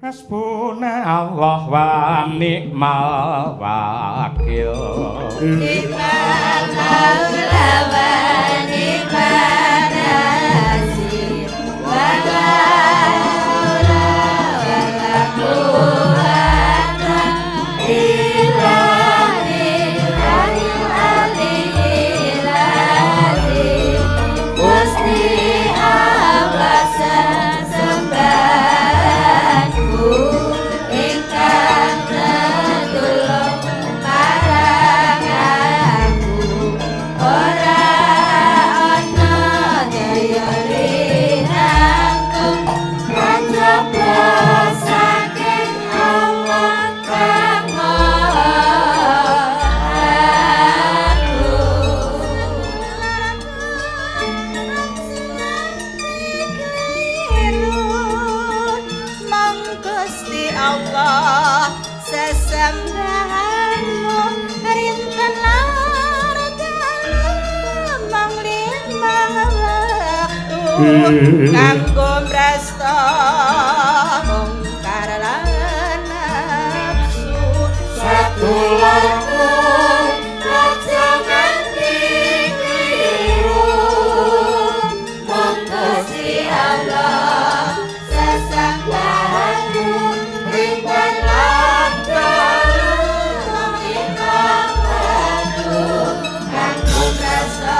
Hasbunallah wa ni'mal wakil. Ni'mal maula wa ni'mal nasir. Wa la haula wa la quwwata illa billahil aliyyil azim. Gusti Allah sesembahanku ingkang tetulung marang aku. Ora ana daya linangkum kajaba saking Allah kang Gusti Allah sesembahanmu rinten larang limang waktu kanggo mresta mungkar lan nafsu satulaku aja nganti kliru mung Gusti Allah sesembahanmu rinten larang limang waktu kanggo mresta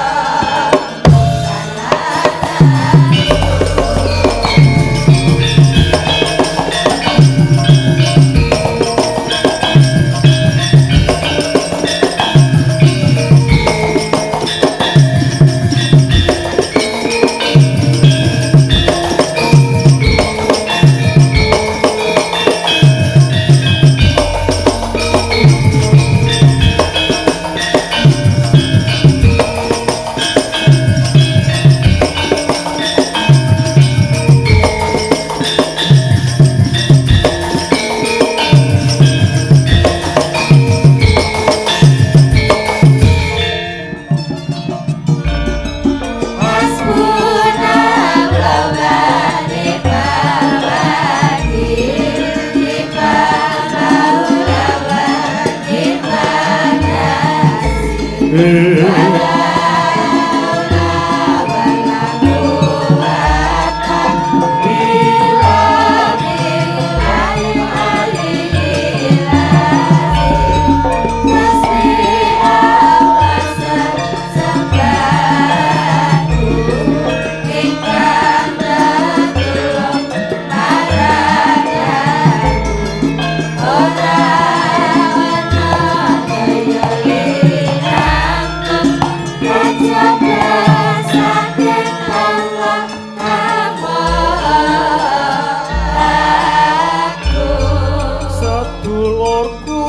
Sedulurku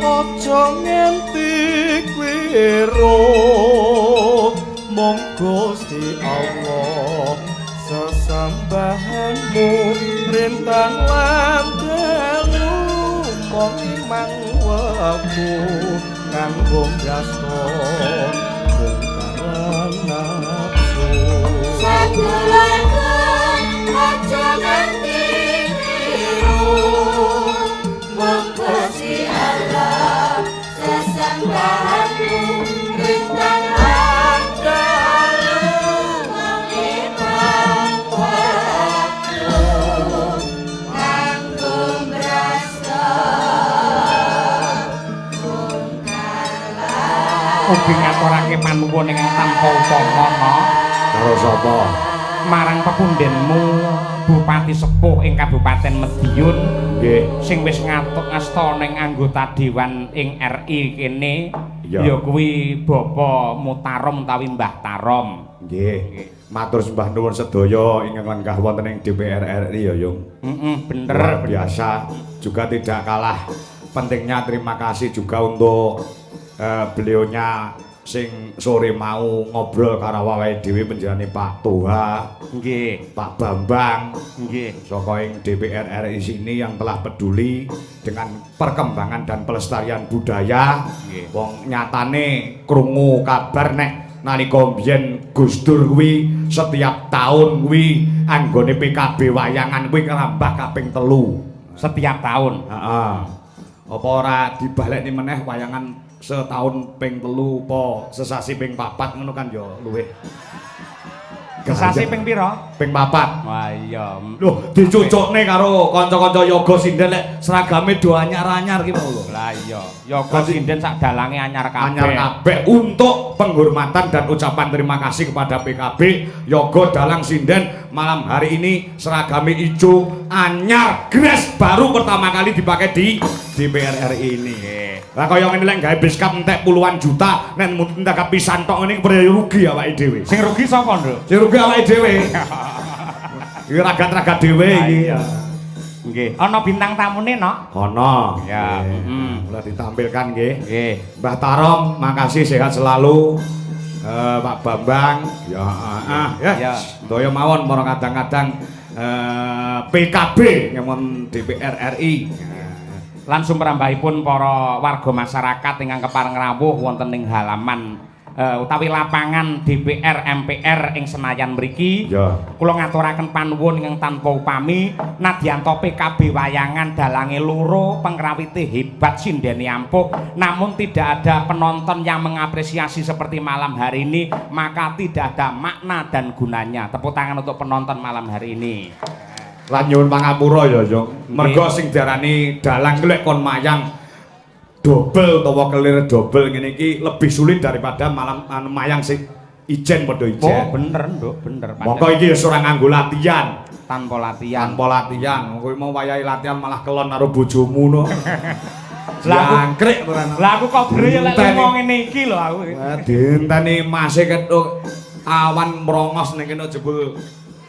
aja ngenti kwiro mong Gusti Allah sesembahanmu rintan lan dalu mong imang wektu nganggo brasta mungkar nafsu. Sedulurku aja nganti kliru mung Gusti Allah sesembahanmu rinten lan dalu mong imang waktu kanggo mrasta Ugi ngaturake panuwun ingkang tanpa upama Karo sapa? marang pepundhenmu Bupati Sepuh ing Kabupaten Madiun Nggih. sing wis ngasta ning anggota dewan ing RI kene Iya. ya kuwi Bapak Mutarom utawi Mbah Tarom. Nggih. Matur sembah nuwun sedaya ingkang lenggah wonten ing DPR RI ya, Yung. Bener. Luar biasa. Juga tidak kalah pentingnya terima kasih juga untuk beliaunya sing sore mau ngobrol karo awake dhewe panjenengane Pak Toha, Nggih. Pak Bambang, Nggih. saka ing DPR RI sini yang telah peduli dengan perkembangan dan pelestarian budaya. Nggih. Wong nyatane krungu kabar nek nalika mbiyen Gus Dur kuwi setiap tahun kuwi anggone PKB wayangan kuwi ngrambah kaping 3 setiap tahun. Heeh. Apa ora dibalekni meneh wayangan setahun ping 3 apa sesasi ping 4 ngono kan ya luwih. Sesasi ping pira? Ping 4. Wah iya. Loh, dicucukne karo kanca-kanca yoga sinden lek seragame do anyar-anyar ki mau lho. Lah iya, yoga sinden sak dalange anyar kabeh. Anyar kabeh untuk penghormatan dan ucapan terima kasih kepada PKB Yoga Dalang Sinden. Malam hari ini seragame ijo anyar gres baru pertama kali dipakai di DPR RI ini. Lah kaya ngene lek gawe beskap entek puluhan juta nek entek pisan tok ngene rugi awake dhewe. Sing rugi sapa, Nduk? Sing rugi awake dhewe. Iki ragat-ragat dhewe iki. Nggih. Ana bintang tamune, Nok? Ana. Ya. Mulai ditampilkan nggih. Nggih. Mbah Tarom, makasih sehat selalu. Pak Bambang, ya Ya. Daya mawon para kadang-kadang PKB nyamon DPR RI. Lan sumrambahipun para warga masyarakat ingkang kepareng rawuh wonten ing halaman utawi lapangan DPR MPR ing Senayan mriki. Ya. Kula ngaturaken panuwun ingkang tanpa upami nadyanto PKB wayangan dalange loro pengrawite hebat sindene ampuh namun tidak ada penonton yang mengapresiasi seperti malam hari ini maka tidak ada makna dan gunanya. Tepuk tangan untuk penonton malam hari ini. Lan nyuwun pangapura ya, Jong. Mergo sing diarani dalang ki lek kon mayang dobel utawa kelir dobel ngene iki lebih sulit daripada mayang sing ijen padha ijen. Oh, bener, Nduk, bener. Mongko iki wis ora nganggo latihan. Tanpa latihan. Tanpa latihan. Kowe mau wayahe latihan malah kelon karo bojomu no. Jangkrik tenan. Lah aku kok gere lek lunga ngene iki lho aku. Dienteni mase ketuk awan merongos ning kene jebul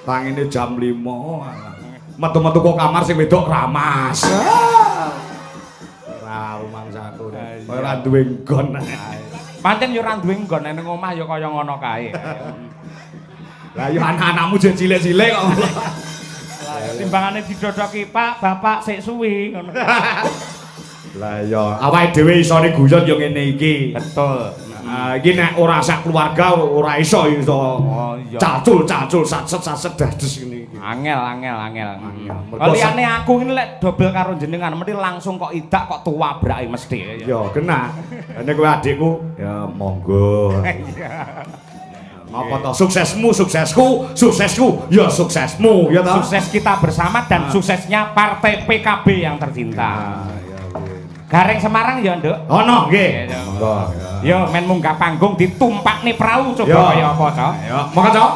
tangine jam 5. Metu-metu kok kamar sing wedok ramas. Ora rumangsaku. Ora duwe nggon. Pancen yo ora duwe nggon ning omah ya kaya ngono kae. Lah yo anak-anakmu jek cilik-cilik kok. Timbangane didodoki Pak, Bapak sik suwi ngono. Lah ya awake dhewe isone guyon yo ngene iki. Betul. Iki nek ora sak keluarga ora iso cacul saset dados ngene iki. Angel. Liyane aku ngene lek dobel karo jenengan mesti langsung kok idak kok tuwabrake mesti. Ya kena. Nek kowe adikku ya monggo. Apa to suksesmu ya suksesmu ya toh. Sukses kita bersama dan suksesnya partai PKB yang tercinta. Gareng Semarang ya, Nduk. Ono nggih. Monggo. Yo men munggah panggung ditumpakne prau coba kaya apa to? Ayo, monggo to.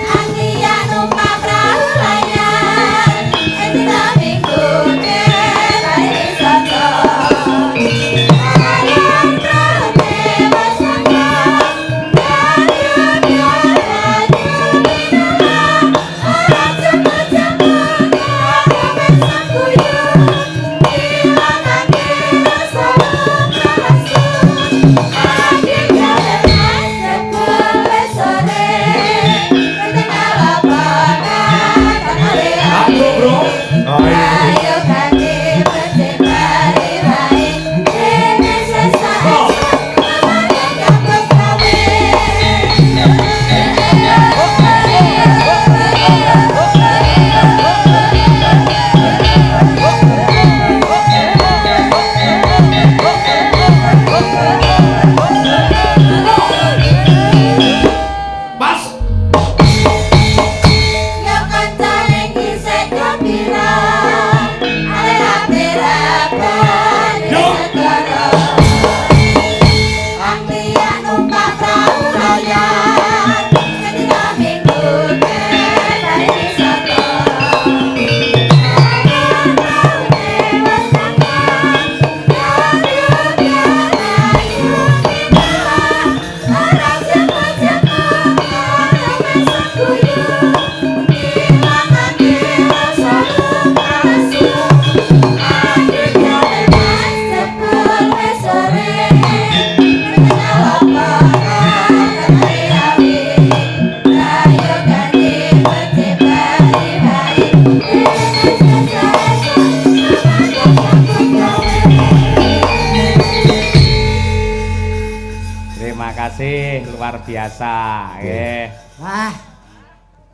Angin nggih luar biasa nggih. Wah,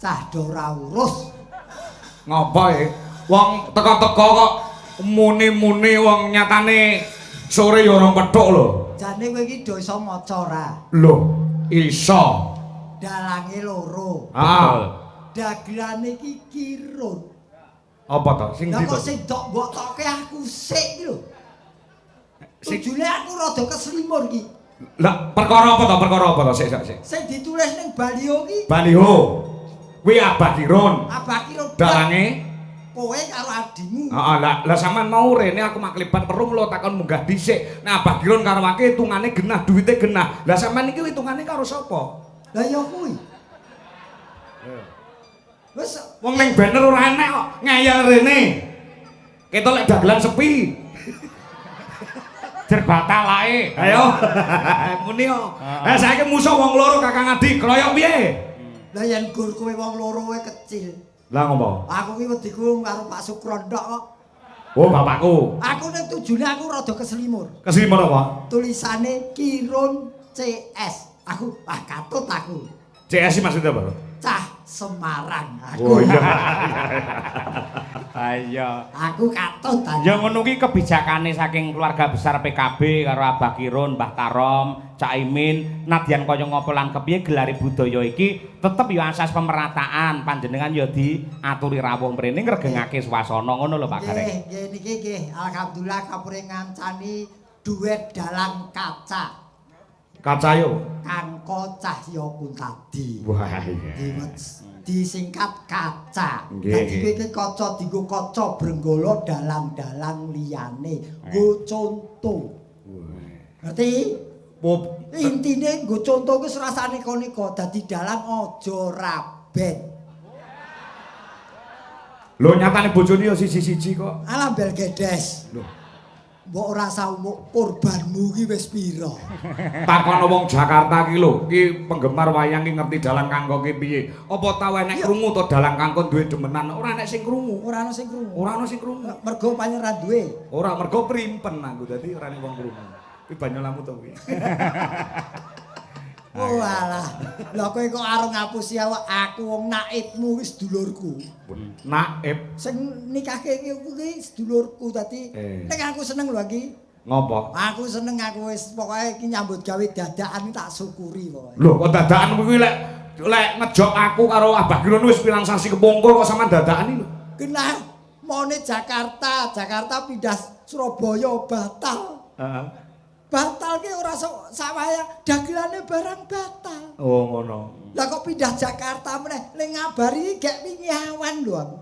cah do ora urus. Ngopo e? Wong teka-teka kok muni-muni wong nyatane sore ya ora pethuk lho. Jane kowe iki do iso maca ora? Lho, iso. Dalange loro. Ah. Dagelane iki kirun. Apa to? Sing Lah kok ditok. sing dok mbok toke aku sik iki lho. Tujune aku rada keslimur iki. Lah perkara apa to? Perkara apa to? Sik. Sing ditulis ning baliho iki Baliho. Kuwi Abah Kirun. Abah Kirun. Dalange Kowe karo adimu. heeh, lah sampean mau rene aku maklibat perlu mlo takon munggah dhisik. Nah Abah Kirun karo wake hitungane genah, duwite genah. Lah sampean iki hitungane karo sapa? Lah ya kuwi. Wes Wong ning banner ora enek kok ngeyel rene. Ketok lek dagelan sepi. Jer batal ae. Ayo. Muni kok. Saiki musuh wong loro Kakang Adi, kroyok piye? lah yen gur kowe wong loro kowe kecil. Lah ngopo? Aku ki wediku karo Pak Sukron tok kok. Oh, bapakku. Aku ning tujune aku rada keslimur. Kesimon apa? Tulisane Kirun CS. Aku katut aku. CS maksudnya apa? Cah Semarang. Oh Aku. iya. Ayo. Aku katut ta. Ya ngono ki kebijakane saking keluarga besar PKB karo Abah Kirun, Mbah Karom, Cak Imin, nadyan kaya ngapa lan kepiye gelare budaya iki tetep ya asas pemerataan panjenengan ya diaturi rawuh mrene ngregengake swasana ngono lho Pak Gareng. Nggih niki nggih alhamdulillah kapure ngancani duet dalang kaca. Kaca yo. Kangko Cahya Kuntadi. Wah iya. Disingkat kaca. Nggih. Dadi kowe iki kaca dienggo kaca brenggala dalang-dalang liyane. Nggo conto. Ngerti? Pop. Intine nggo conto wis rasane konika dadi dalang aja raben. Lho nyatane bojone yo siji-siji kok. Alah bel gedes. Lho. Mbok ora saumuk korbanmu ki wis pira? Takono wong Jakarta ki lho, ki penggemar wayang ki ngerti dalang kanggo ki piye. Apa tau enek krungu to dalang kanggo duwe demenan? Ora enek sing krungu. Ora ana sing krungu. Ora ana sing krungu. Mergo panyeran duwe. Ora mergo primpen aku dadi ora enek wong krungu. Kuwi banyolamu to kuwi. Oh alah. Lah kowe kok arep ngapusi awak aku wong naibmu wis sedulurku. Naib Sing nikahke iki kuwi sedulurku dadi nek aku seneng lho iki. ngopo? Aku seneng aku wis pokoke iki nyambut gawe dadakan tak syukuri pokoke. Lho kok dadakan kuwi lek ngejok aku karo Abah Kirun wis pirang sasi kepungkur kok sampean dadakani lho. Genah mone Jakarta pindah Surabaya batal. Heeh. Batal ki ora sawaya dagelane barang batal. Oh ngono. Lah kok pindah Jakarta meneh ning ngabari gek wingi awan lho aku.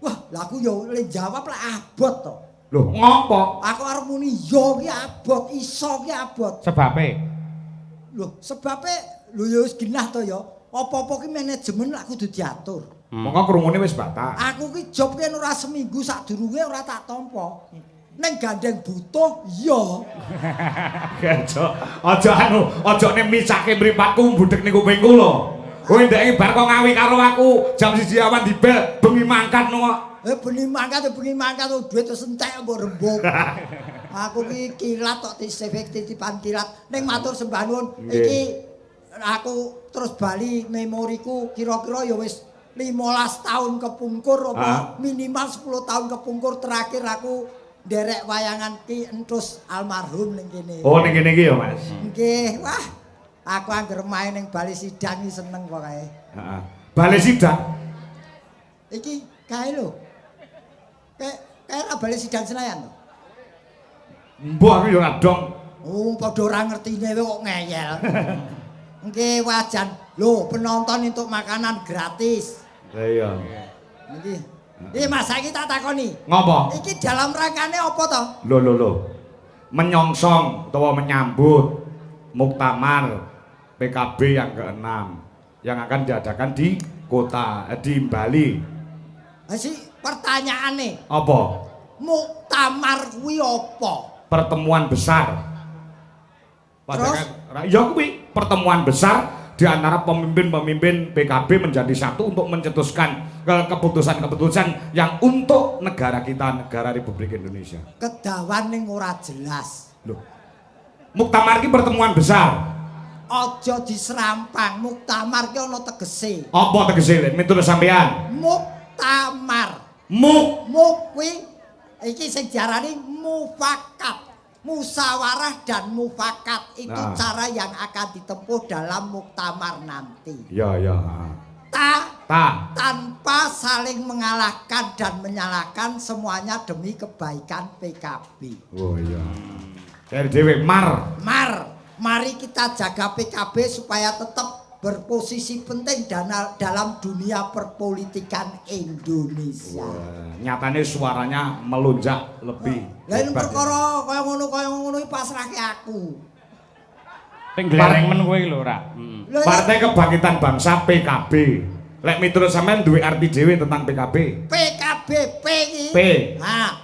Wah, lah aku yo le jawab lek abot to. Lho, ngopo? Aku arep muni yo ki abot, iso ki abot. Sebabe Lho, sebabe lho ya wis genah to ya. Apa-apa ki manajemen lak kudu diatur. Mongko krungune wis batal. Aku ki job ki ora seminggu sadurunge ora tak tampa. Neng gandeng butuh iya. Aja ning misake mripatku mbudhek ning kupingku lho. Kowe ndek bar kok ngawi karo aku jam 1 awan dibel bengi mangkat kok. Bengi mangkat duit wis entek mbok rembug. Aku ki kilat tok titipan kilat. Ning matur sembah nuwun iki aku terus bali memoriku kira-kira ya wis 15 tahun kepungkur apa minimal 10 tahun kepungkur terakhir aku derek wayangan Ki Entus almarhum ning kene. Oh ning kene iki ya, Mas. Nggih, wah. Aku anggere main ning Bali Sidang iki seneng pokoke. Heeh. Bali Sidang. Iki kae lho. Kae Bali Sidang Senayan to. Mbok aku yo ngadong. Oh, padha ora ngertine kok ngeyel. Nggih, wajan. Lho, penonton entuk makanan gratis. Lah iya. Niki. Mas saiki tak takoni. Ngopo? Iki dalam rangkane apa to? Lho. Menyongsong utawa menyambut muktamar PKB yang ke-6 yang akan diadakan di di Bali. Si pertanyaane, Apa? muktamar kuwi apa? Pertemuan besar. Terus? Ya kuwi pertemuan besar di antara pemimpin-pemimpin PKB menjadi satu untuk mencetuskan keputusan-keputusan yang untuk negara kita, negara Republik Indonesia. Kedawan ning ora jelas. Loh. Muktamar ki pertemuan besar. aja diserampang. Muktamar ki ana tegese. Apa tegese Lin? Miturut sampean? Muktamar. Muk Kuwi iki sing diarani mufakat. Musyawarah dan mufakat itu Nah. cara yang akan ditempuh dalam muktamar nanti. Ya. Ta. Tanpa saling mengalahkan dan menyalahkan, semuanya demi kebaikan PKB. Oh iya. Dari dhewe Mari kita jaga PKB supaya tetap berposisi penting dalam dunia perpolitikan Indonesia. Wah, nyatane suaranya melonjak lebih. Lah ini hebat, perkara kaya ngono iki pasrahke aku. Ping glereng men kowe lho ora. Lah, Partai Kebangkitan Bangsa PKB. Lek miturut sampean duwe arti dhewe tentang PKB. PKB iki. P. Nah,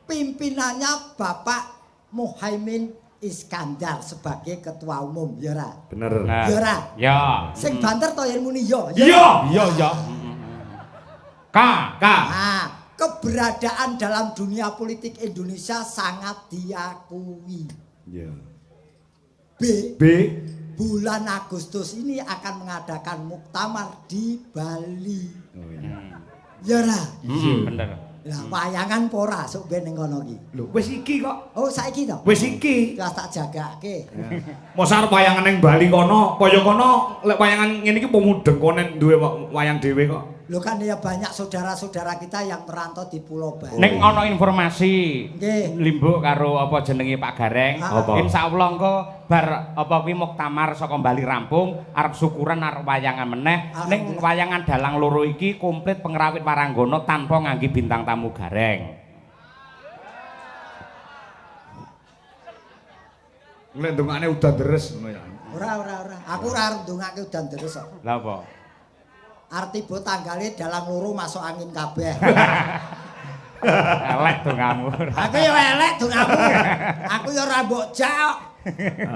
pimpinannya Bapak Muhaimin Iskandar sebagai ketua umum, ya ora? Bener. Nah, Ya ora? ya. Sing banter to yen muni ya. Iya. Iya. K. Nah, keberadaan dalam dunia politik Indonesia sangat diakui. Iya. B. B. Bulan Agustus ini akan mengadakan muktamar di Bali. Oh iya. Ya ora? Bener. Lah wayangan pora sok ben ning kono iki. Lho, wis iki kok. Oh, saiki to? Wis iki. Wis tak jagake. Mosar wayangan ning Bali kono, kaya kono lek wayangan ngene iki pemudeng konen duwe wayang dhewe kok. Lho kan ya banyak saudara-saudara kita yang merantau di Pulau Bali. Ning ana informasi Nggih. limbuk karo apa jenenge Pak Gareng. Apa? Insyaallah engko bar apa kuwi muktamar saka Bali rampung, arep syukuran arep wayangan meneh. Ning wayangan dalang loro iki komplit pengrawit Waranggana tanpa ngangge bintang tamu Gareng. Lek ndongane udan deres ngono ya. Ora. Aku ora arep ndongake udan deres kok. Lah apa? Artibo tanggale dalang loro masuk angin kabeh. Elek dongamu. Aku ya elek dongamu. Aku ya ora mbok jak.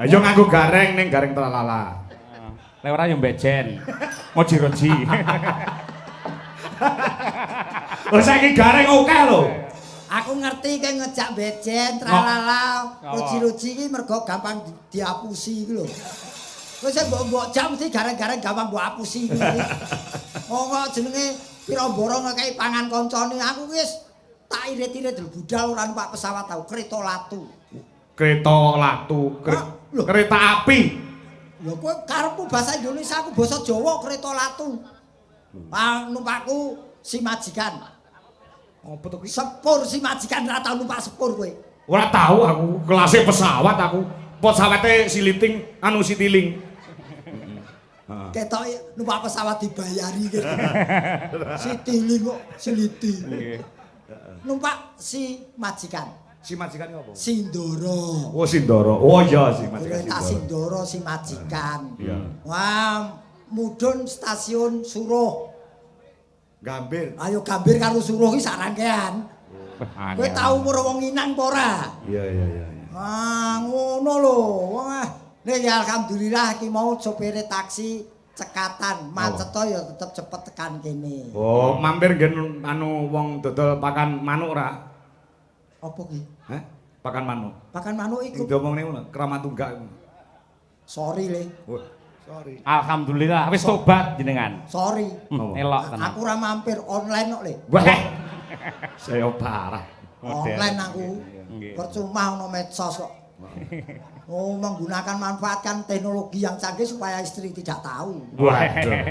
Ayo nganggo gareng ning gareng tralala. Lek ora yo mbejen. Moji-roji. Lho saiki gareng oke lho. Aku ngerti kayak ngejak bejen, tralala, Oh. ruji-ruji ini mergo gampang diapusi gitu loh. Terus saya mbok jam mesti gareng-gareng gampang mbok apusi gitu. Oh kok jenenge pira-boro ngekei pangan koncone aku wis tak irit-irit lho budal ora numpak pesawat tau, kereta latu. Kereta latu, Loh. kereta api. Lho kowe karepmu bahasa Indonesia aku basa Jawa kereta latu. Numpakku si majikan. Apa to kuwi? Sepur si majikan ora tau numpak sepur kowe. Ora tahu aku, kelasnya pesawat aku. Pesawate siliting anu sitiling. Ketok numpak pesawat dibayari gitu. Si tiling kok siliti. Numpak si majikan. Si majikan iki apa? Sindoro. Oh Sindoro. Oh iya si majikan Kereta Sindoro. Sindoro si majikan. Iya. Wah, mudhun stasiun Suruh. Gambir. Ayo gambir karo Suruh iki sarangkean. Kowe tau weruh wong Inang apa ora? Iya. Ah, ngono lho. Wah, nek ya alhamdulillah iki mau sopire taksi cekatan, macet ya tetep cepet tekan kene. Oh, mampir nggen anu wong dodol pakan manuk ora? Apa ki? Hah? Pakan manuk. Pakan manuk iku. Ngomongne ngono, keramat tunggak. Sorry le. Wah, sorry. Alhamdulillah wis tobat jenengan. Sorry. Elok tenan. Aku ora mampir online kok le. Wah. Saya parah. Online aku. Nggih. Percuma ono medsos kok. Oh, menggunakan manfaatkan teknologi yang canggih supaya istri tidak tahu. Waduh.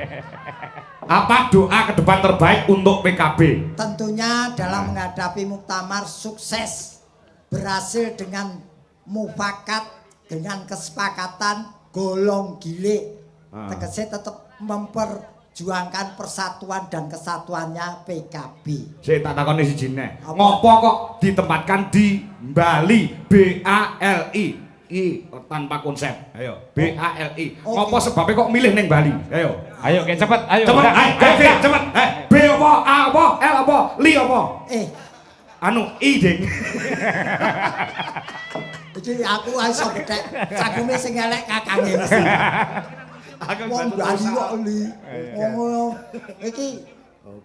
Apa doa ke depan terbaik untuk PKB? Tentunya dalam menghadapi muktamar sukses, berhasil dengan mufakat, dengan kesepakatan golong gilik. Tegese tetap memperjuangkan persatuan dan kesatuannya PKB. Saya tak takoni siji neh. Apa? Ngopo kok ditempatkan di Bali? BALI. I tanpa konsep. Ayo, BALI. Oke. Ngopo sebabnya kok milih ning Bali? Ayo. Ayo ke cepet, ayo. Cepet, udah. ayo, cepet. B apa? A apa? L apa? Li apa? Anu I ding. Jadi aku iso bedhek cakume sing elek kakange mesti. Wong Bali kok li. Wong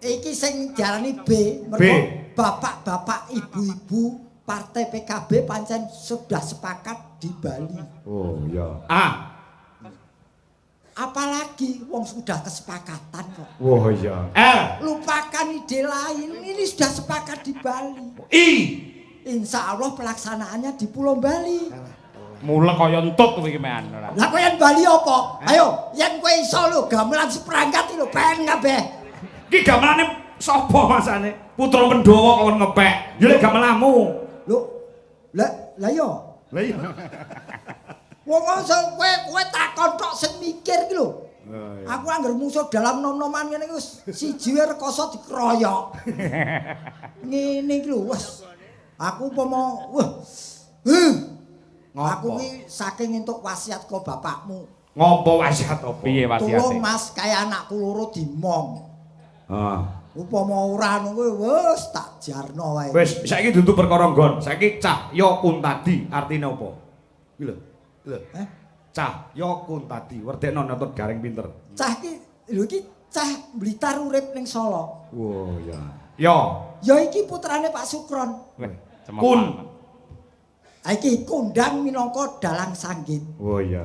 iki sing diarani B, mergo bapak-bapak, ibu-ibu Partai PKB pancen sudah sepakat di Bali. Oh iya. A. apalagi wong sudah kesepakatan kok. Wah iya. Lupakan ide lain, ini sudah sepakat di Bali. Insya Allah pelaksanaannya di Pulau Bali. Mula kaya entut kowe iki men ora. Lah kowe yen Bali apa? Ayo, yen kowe iso lho gamelan seperangkat iki lho ben kabeh. Ki gamelane sapa masane? Putra Pandhawa kon ngepek. Ya lek gamelanmu. Lho, lah yo. Lah iya. Wong kowe takon tok sing mikir iki lho. Aku anggar musuh dalam nom-noman ngene iki wis siji wae rekoso dikeroyok. Ngene iki lho, wes. Aku umpama aku ki saking entuk wasiat kok bapakmu. Ngopo wasiat apa? Piye wasiate? Tulung Mas kaya anakku loro dimom. Heeh. Upama ora ngono wis tak jarno wae. Wis, saiki dudu perkara nggon. Saiki Cahya Kuntadi artine apa? Iki lho. Lho. Cahya Kuntadi, werdekno nonton Gareng pinter. Cah iki lho iki cah Blitar urip ning Solo. Oh ya. Ya. Ya iki putrane Pak Sukron. Kun. Iki kondang minangka dalang sanggit. Oh ya.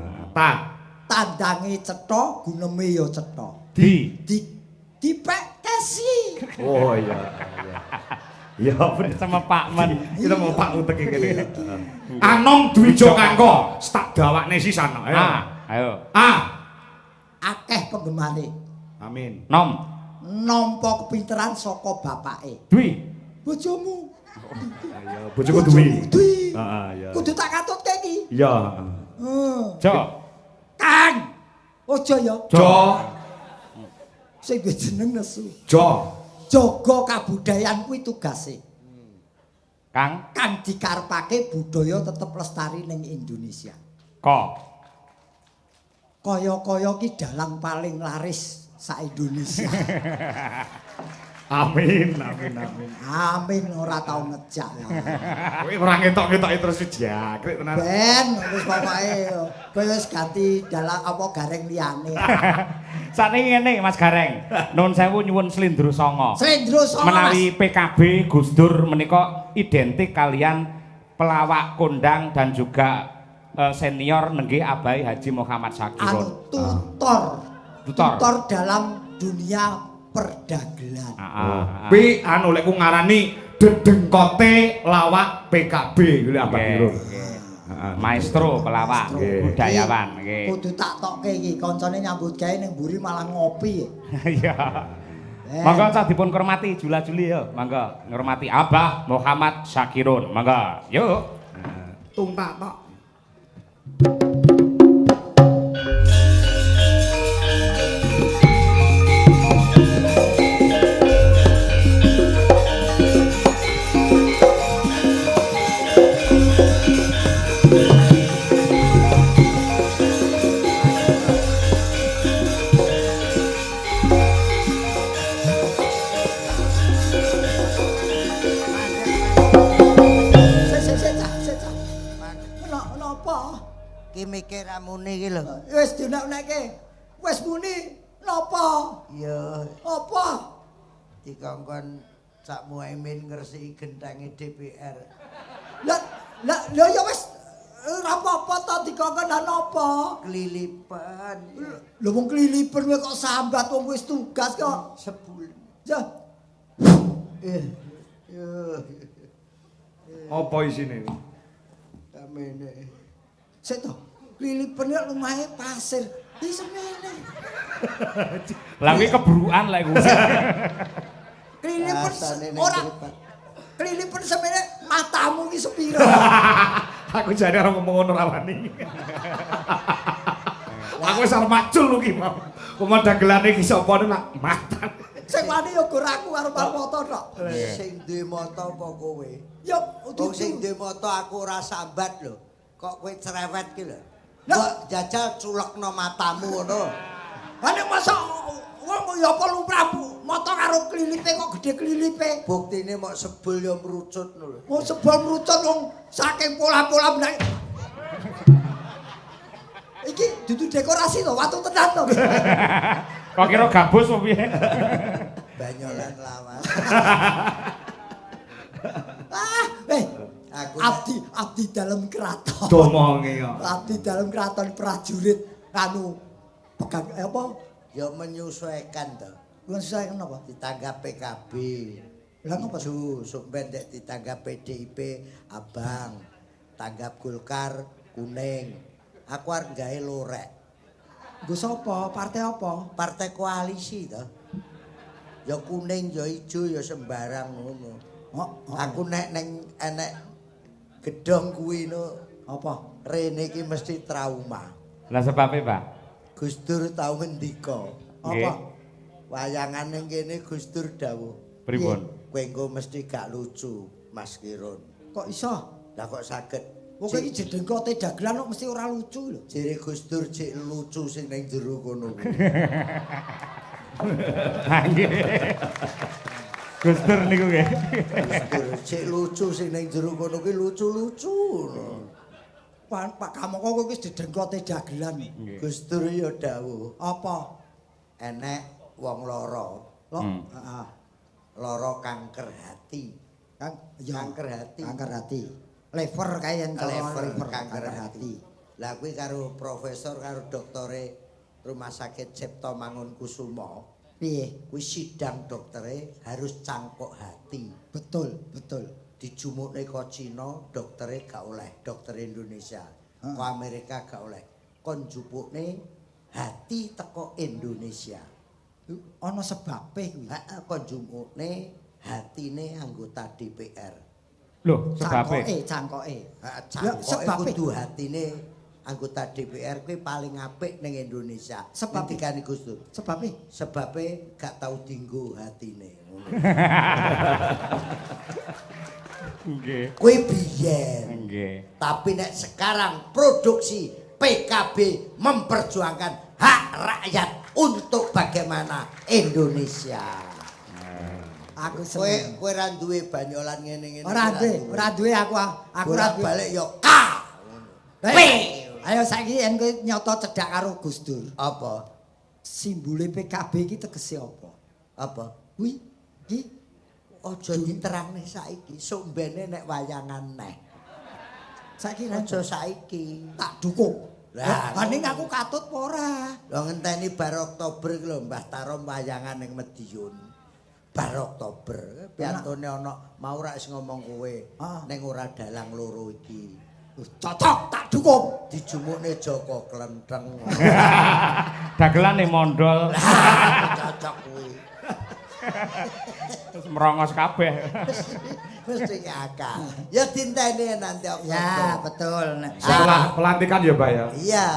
Tandange cetha, guneme ya cetha. Dipek kesi. Oh iya. Ya bener sama Pak Men. Kita mau Pak utek ngene. Anom Dwijo Kangko, tak dawakne sisan. Ayo. Ayo. Akeh penggemare. Amin. Nom. Nampa kepinteran saka bapake. Dwi. Bojomu. Ayo, bojoku Dwi. Dwi. Heeh, ya. Kudu tak katutke iki. Iya, Jo. Kang. Ojo ya. Jo. Sing duwe jeneng nesu. Jo. Jaga kabudayan kuwi tugase. Kang. Kang dikarepake budaya tetep lestari ning Indonesia. Kaya-kaya ki dalang paling laris sak Indonesia. Amin. Amin ora tau ngejak. Kowe ora ngetok-ngetoki terus jangkrik tenan. Ben wis pokoke kowe wis ganti dalang apa gareng liyane. Sakniki ngene Mas Gareng. Nuwun sewu nyuwun Slendro Songo. Slendro Songo. Menawi PKB Gus Dur menika identik kalian pelawak kondang dan juga senior nenggih Abai Haji Muhammad Syakirun. Tutor dalam dunia perdagelan. Kuwi lek ku ngarani dedengkote lawak PKB lho Abah Irun. Maestro pelawak budayawan nggih. Kudu tak tokke iki kancane nyambut gawe ning mburi malah ngopi. Iya. Monggo cah dipun hormati jula-juli ya. Monggo ngurmati Abah Muhammad Syakirun. Monggo. Yuk. Tung tak tok. Ki mikir amune iki lho. Wis diunek-unekke. Wis muni napa? Ya, Apa? dikongkon Cak Muhaimin ngresiki genthenge DPR. Lah ya wis ora apa-apa ta dikongkon lan napa? Kelilipan. Lho wong kelilipen kowe kok sambat wong wis tugas kok. Sebul. Ya. Apa isine? Kamene. Sik to. Kelilipen lumahe pasir. Iki semene. Lah kuwi kebrukan lek kuwi. Kelilipen ora. Kelilipen semene matamu ki sepira. Aku jane ora ngomong ngono rawani. Aku wis arep macul lho ki, Mam. Pemandangelane ki sapa nak matan. Sing wani ya gur aku karo Parmoto tok. Sing duwe mata apa kowe? Ya Wong sing duwe mata aku ora sambat lho. Kok kowe cerewet ki lho. Lah. Kok jajal culekno matamu ngono. Lah nek masa wong ya apa lumrah mata karo klilipe kok gedhe klilipe. Buktine mok sebul ya mrucut lho. Wong sebel mrucut wong saking pola-pola menak. Iki dudu dekorasi to, watu tenan to. Kok kira gabus apa piye? Banyolan lawas. Aku abdi dalam keraton. Domonge kok. Abdi dalam keraton prajurit anu Pegang apa? Ya menyesuaikan to. Menyesuaikan apa? Ditanggap PKB. Lah ngapa? Ijo, sok pendek ditanggap PDIP abang. Tanggap Golkar kuning. Aku arep gawe lorek. Nggo sapa? Partai apa? Partai koalisi to. Ya kuning, ya ijo, ya sembarang ngono. Aku nek neng enek gedhong kuwi no Apa? rene iki mesti trauma. Lah sebabnya, Pak? Gus Dur tau ngendika, Nggih. Apa? wayangan ning kene Gus Dur dawuh, Pripun? kowe engko mesti gak lucu, Mas Kirun. Kok iso? Lah kok saged? Wong iki jedengkote dagelan kok mesti ora lucu lho. Jere Gus Dur cek lucu sing ning jero kono kuwi. Ha nggih. Gus Dur niku nggih. Gus Dur cek lucu sing ning jero kono kuwi lucu-lucu. Pak Kamoko kowe wis dedengkote dagelan. Gus Dur ya dawuh, Apa? enek wong lara, Heeh. lara kanker hati. Kang ya Kanker hati. Kanker hati. Lever kae yen Lever kanker hati. Lah kuwi karo profesor karo doktore Rumah Sakit Cipto Mangunkusumo. Piye? Kuwi sidang doktere harus cangkok hati. Betul, betul. Dijumukne ke Cina, doktere gak oleh, dokter Indonesia. Ke Amerika gak oleh. Kon jupukne hati teko Indonesia. Ana sebabe kuwi. Heeh, kon jumukne hatine anggota DPR. Loh, sebabnya? Cangkoke. Cangkoke sebabe. kudu hatine anggota DPR kuwi paling apik ning Indonesia. Sebab Ngendikane Gus Dur. Sebabe gak tau dinggo hatine. Nggih. Kuwi biyen. Nggih. Tapi nek sekarang produksi PKB memperjuangkan hak rakyat untuk bagaimana Indonesia. Aku seneng. Kowe ra duwe banyolan ngene-ngene. Ora duwe aku ora duwe. Balik yo K. Ayo saiki yen kowe nyoto cedhak karo Gus Dur. Apa? Simbole PKB iki tegese apa? Apa? Kuwi iki Aja diterangne saiki, sok mbene nek wayangan neh. saiki Aja saiki. tak dukung. Lah, Paning aku katut apa ora? Lho ngenteni bar Oktober iki lho Mbah Tarom wayangan ning Medion. Bar Oktober, piantune ana mau ra wis ngomong kowe ning ora dalang loro iki. Cocok tak dukung. Dijumukne Joko Klenteng. Dagelane mondol. Cocok kuwi. Terus merongos kabeh. Mesti ngakak. Ya dinteni nanti Oktober. Ya, betul. Pelantikan ya, Pak ya. Iya.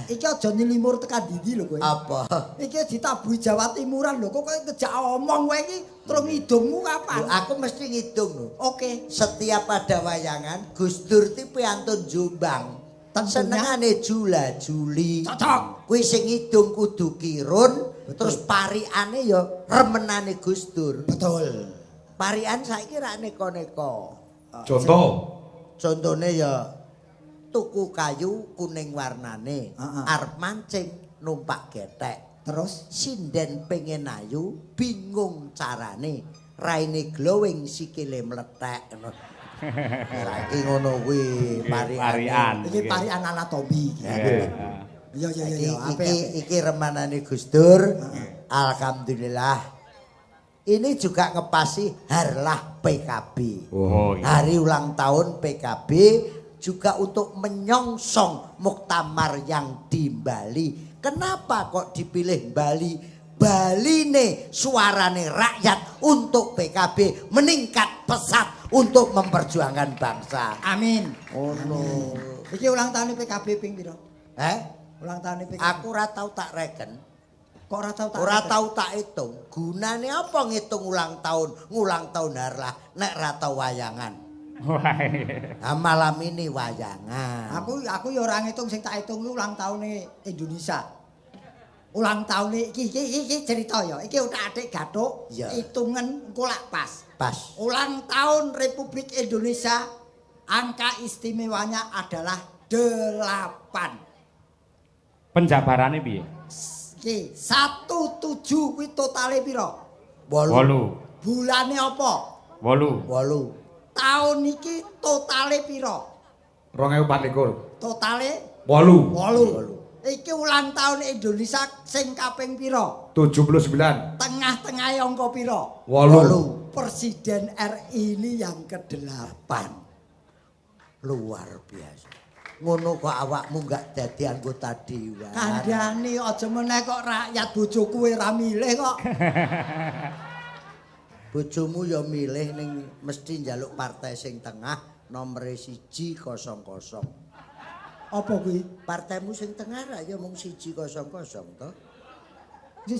Iki aja nilimur tekan ndi lho kowe. Apa? Iki ditabuhi Jawa Timuran lho, kok kowe ngejak omong kowe iki terus ngidungmu kapan? Aku mesti ngitung lho. Oke. Setiap ada wayangan Gus Dur ti piantun Jombang. Tentunya. Senengane Jula Juli. Cocok. Kuwi sing ngidung kudu Kirun, terus pariane ya remenane Gus Dur. Betul. Parian saiki ra neko-neko. Contoh. Contone ya tuku kayu kuning warnane, arep mancing numpak getek. Terus Sinden pengen ayu, bingung carane. Raine glowing sikile mlethek. Saiki ngono kuwi parian. iki parian anatomi iki. Iya Iki remanane Gus Dur. Alhamdulillah. Ini juga ngepasi harlah PKB. Oh, iya. Hari ulang tahun PKB juga untuk menyongsong muktamar yang di Bali. Kenapa kok dipilih Bali? Bali nih suarane rakyat untuk PKB meningkat pesat untuk memperjuangkan bangsa. Amin. Oh no. Iki ulang tahun PKB ping pira? Ulang tahun PKB. Aku ora tau tak reken. Kok ora tau tak Ora tau tak hitung. Gunane apa ngitung ulang tahun harlah nek ra tau wayangan. Wah. Nah, malam ini wayangan. Aku ya ora ngitung sing tak hitung ulang tahune Indonesia. Ulang tahun iki cerita ya. Iki utak-atik gathuk, Ya. hitungan engko lak pas. Pas. Ulang tahun Republik Indonesia angka istimewanya adalah 8. Penjabarane piye? Iki 17 kuwi totale pira? 8. Bulane apa? 8. Tahun iki totale pira? 2024. Totale 8. 8. Iki ulang tahun Indonesia sing kaping pira? 79. Tengah-tengah angka pira? 8. Presiden RI ini yang ke-8. Luar biasa. Ngono kok awakmu enggak dadi anggota dewan. Kandhane aja meneh kok rakyat bojoku ora milih kok. Bojomu ya milih ning mesti njaluk partai sing tengah nomor 100. Apa kuwi? Partaimu sing tengah ra ya mung 100 to. 100.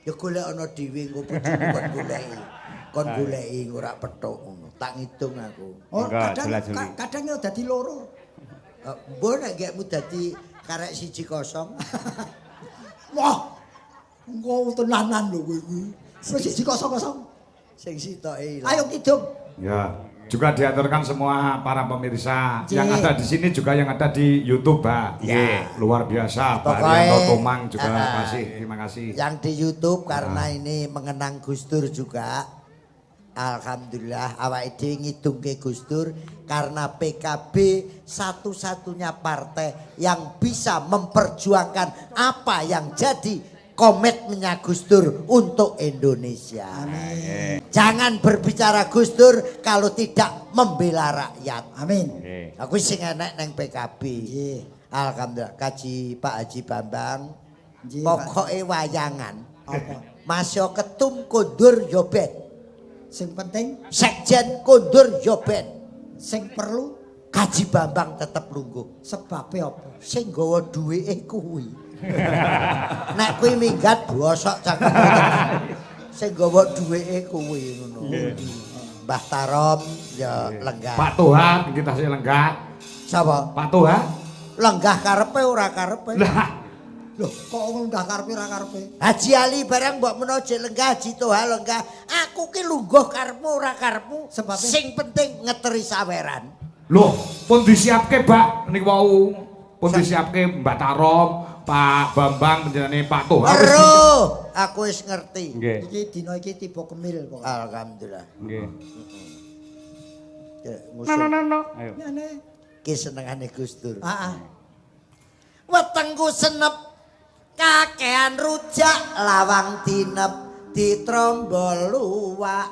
Ya golek ana dhewe engko bojomu kon goleki. Kon goleki ora petuk ngono. Tak ngitung aku. Oh, Enggak, kadang jelas-jelas. kadang yo dadi loro. Mbok nek gekmu dadi karek 1-0. Wah. Engko tenanan lho kowe iki. Wis 1-0. Sing sitoke ilang. Ayo kidung. Ya, juga diaturkan semua para pemirsa yang Ye. ada di sini juga yang ada di YouTube, Pak. Ya. Luar biasa, Pak Pokoknya, Rianto Tomang juga ah, terima kasih. Yang di YouTube karena ini mengenang Gus Dur juga. Alhamdulillah awake dhewe ngidungke Gus Dur karena PKB satu-satunya partai yang bisa memperjuangkan apa yang jadi komitmennya Gus Dur untuk Indonesia. Amin. Jangan berbicara Gus Dur kalau tidak membela rakyat. Amin. Aku sing enek neng PKB. Nggih. Alhamdulillah kaji Pak Haji Bambang. Nggih, Pokoke wayangan. Apa? Masya ketum kundur yo ben. Sing penting Sekjen kundur yo ben. sing perlu Kaji Bambang tetep lungguh. sebabe apa? Sing gawa duweke kuwi. Nek kuwi minggat bosok cangkem. Sing gawa duweke kuwi ngono. Mbah Tarom ya lenggah. Pak Tuhan kita sih lenggah. Sapa? Pak Tuhan. Lenggah karepe ora karepe. Lah, Loh, kok nggak karepe ra karepe? Haji Ali barang mbok menawa jek lenggah Haji Toha lenggah. Aku ki lungguh karepmu ora karepmu. Sebabnya? Sing penting ngeteri saweran. loh, pun disiapke, Pak. Niku wau pun disiapke Mbak Tarom, Pak Bambang panjenengane Pak Tuhan. Ero, aku wis ngerti. Nggih. Iki dina iki tiba kemil pokoknya. Alhamdulillah. Nggih. Ya, No. Ayo. Ngene. Ki senengane Gus Dur. Heeh. Wetengku senep kakean rujak lawang dinep ditrombol luwak.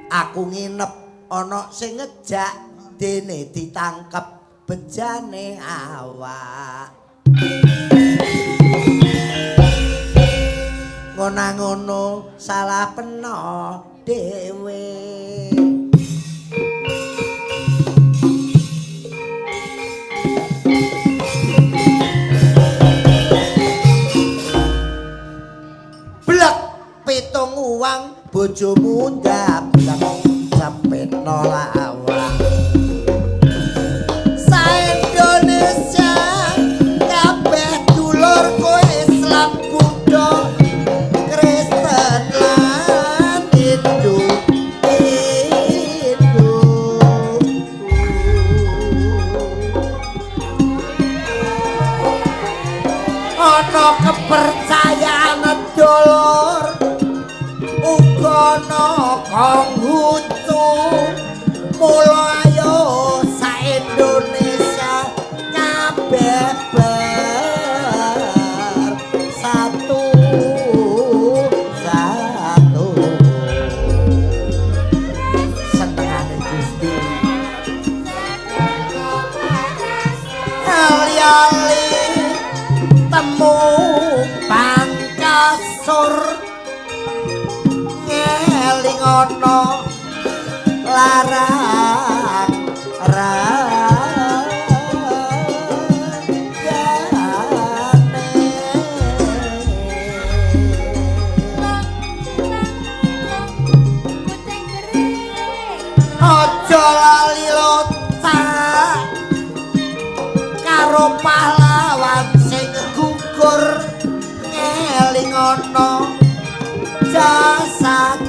Aku nginep ana sing ngejak dene ditangkep bejane awak. Ngono salah peno dhewe. Blek pitung uang bojomu ndablek cepetno lawang. Sa-Indonesia kabeh dulur kowe Islam Buddha Kristen lan Hindu. Ana kepercayaan dulur uga ana kanghutu. Mula ayo sa-Indonesia kabeh bersatu. Senengane Gusti. Ali-ali temu pangkasur ngeling ana larang aja lali lotak karo pahlawan sing gugur ngeling ana jasa-jasane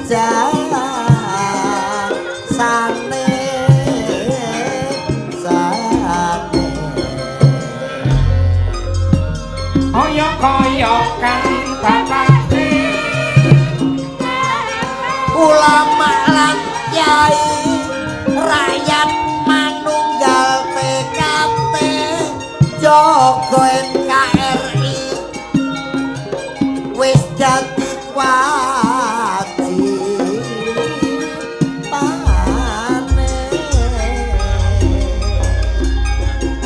Koyok-koyokan bapakne ulama lan kiai rakyat manunggal Jaga NKRI wis dadi kewajibane.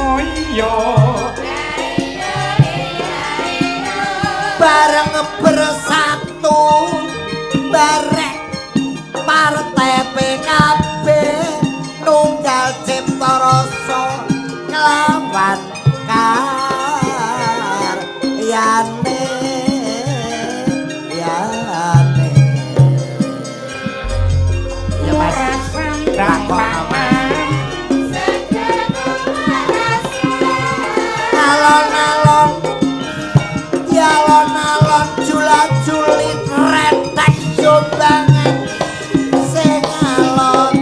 Oh iya bareng bersatu bareng partai PKB nunggal cipta rasa nglawan karyane yane ya Mas dan paman alon-alon ya alon-alon julat-julit retek jombangan sing alon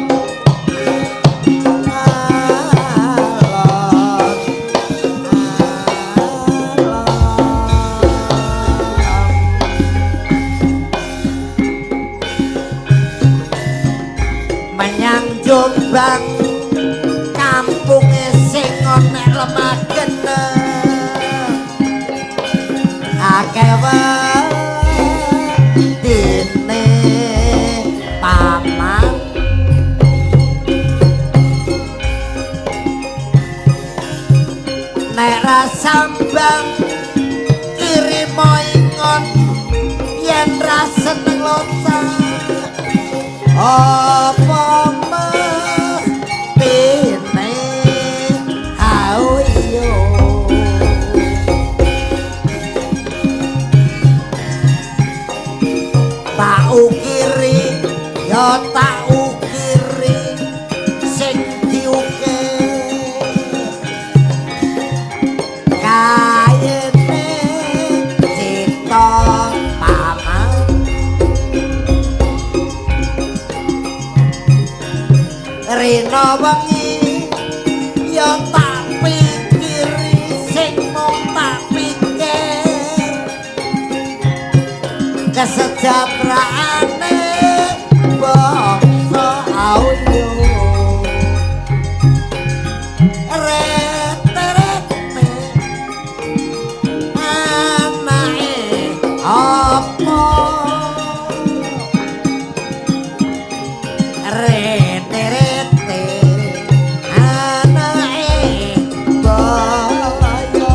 menyang Jombang kampunge sing ana lemah geneh akeh dene paman nek rasambang kirimo ingon yen ra seneng locah apa mestine hau iyo tak ukiri ya tak ukiri sing diukir kayene cita paman rina wengi ya tak pikiri sing mung tak pikir kesejahteraan bangsa auyo rete-rete anake apa rete-rete anake baya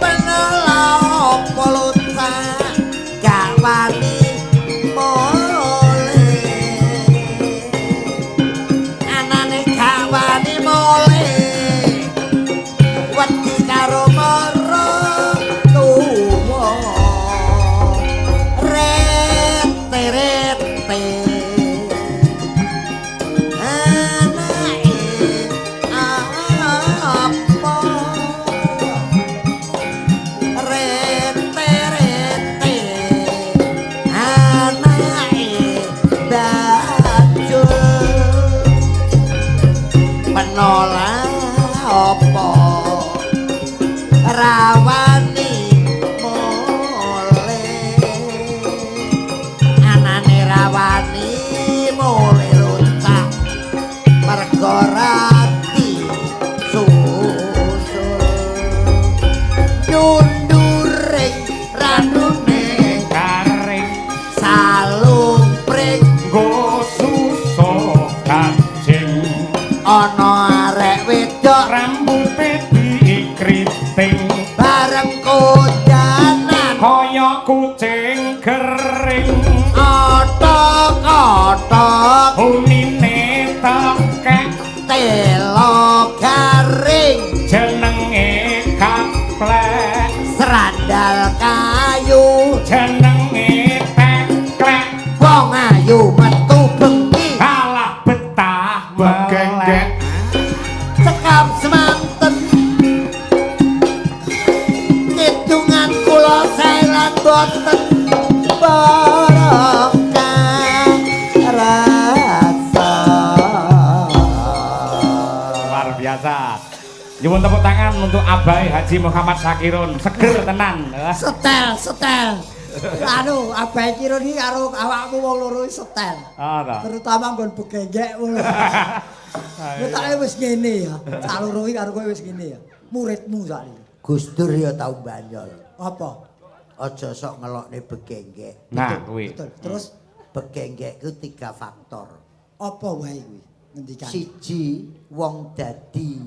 penolak polusa gak wani mole anane gak wani mole wedi karo mara tuwa rete-rete anake apa rete-rete anake bajul penolak apa rawani mole anane rawani mole runcak mergo rati susul dunduring ranune garing salung pring go suso kancing ana arek wedok rambute diikriting bareng kodanan kaya kucing kering otok-otok unine tekek telo garing jenenge kaplek serandal kayu jenenge teklek wong ayu metu bengi kalah betah Begenggek. cekap semanten hitungan kula selan boten barokah rasa luar biasa. Nyuwun tepuk tangan untuk Abai Haji Muhammad Sakirun, seger tenan. Setel. Anu, Abah Kiro iki karo awakmu wong loro setel. Ah, ta. Terutama nggon begenggek ngono. Yo tak wis ngene ya. Saloro iki karo kowe wis ngene ya. Muridmu sakniki. Gus Dur ya tau banyol. Apa? Aja sok ngelokne begenggek. Nah, kuwi. Betul. Terus Begenggek ku 3 faktor. apa wae kuwi? Ngendikan. Siji, wong dadi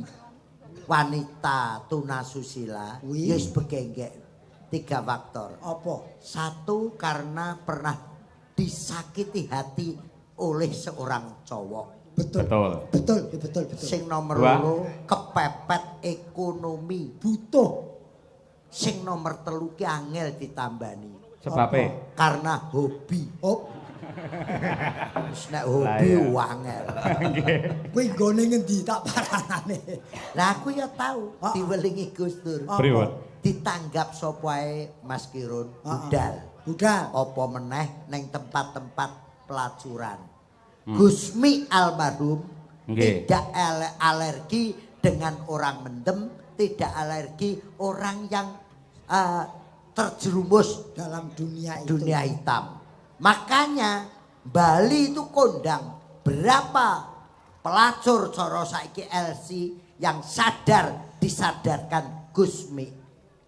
wanita tunasusila Wih. wis begenggek 3 faktor. Apa? 1 karena pernah disakiti hati oleh seorang cowok. Betul. Betul. Betul, ya betul, betul. Sing nomor Dua. 2 kepepet ekonomi. Butuh. Sing nomor 3 ki angel ditambani. Sebabe. Karena hobi. Oh, Wis nek hobi Lah, ya. angel. kuwi nggone ngendi tak paranane. Lah aku ya tahu Ah. diwelingi Gus Dur. Apa? Pripun? Ditanggap sapa ae Mas Kirun Ah, ah. budal. Budal. Apa meneh ning tempat-tempat pelacuran. Gusmi almarhum Nggih. tidak alergi dengan orang mendem, tidak alergi orang yang terjerumus Dalam dunia itu. dunia hitam. Makanya Bali itu kondang berapa pelacur cara saiki LC yang sadar disadarkan Gusmi.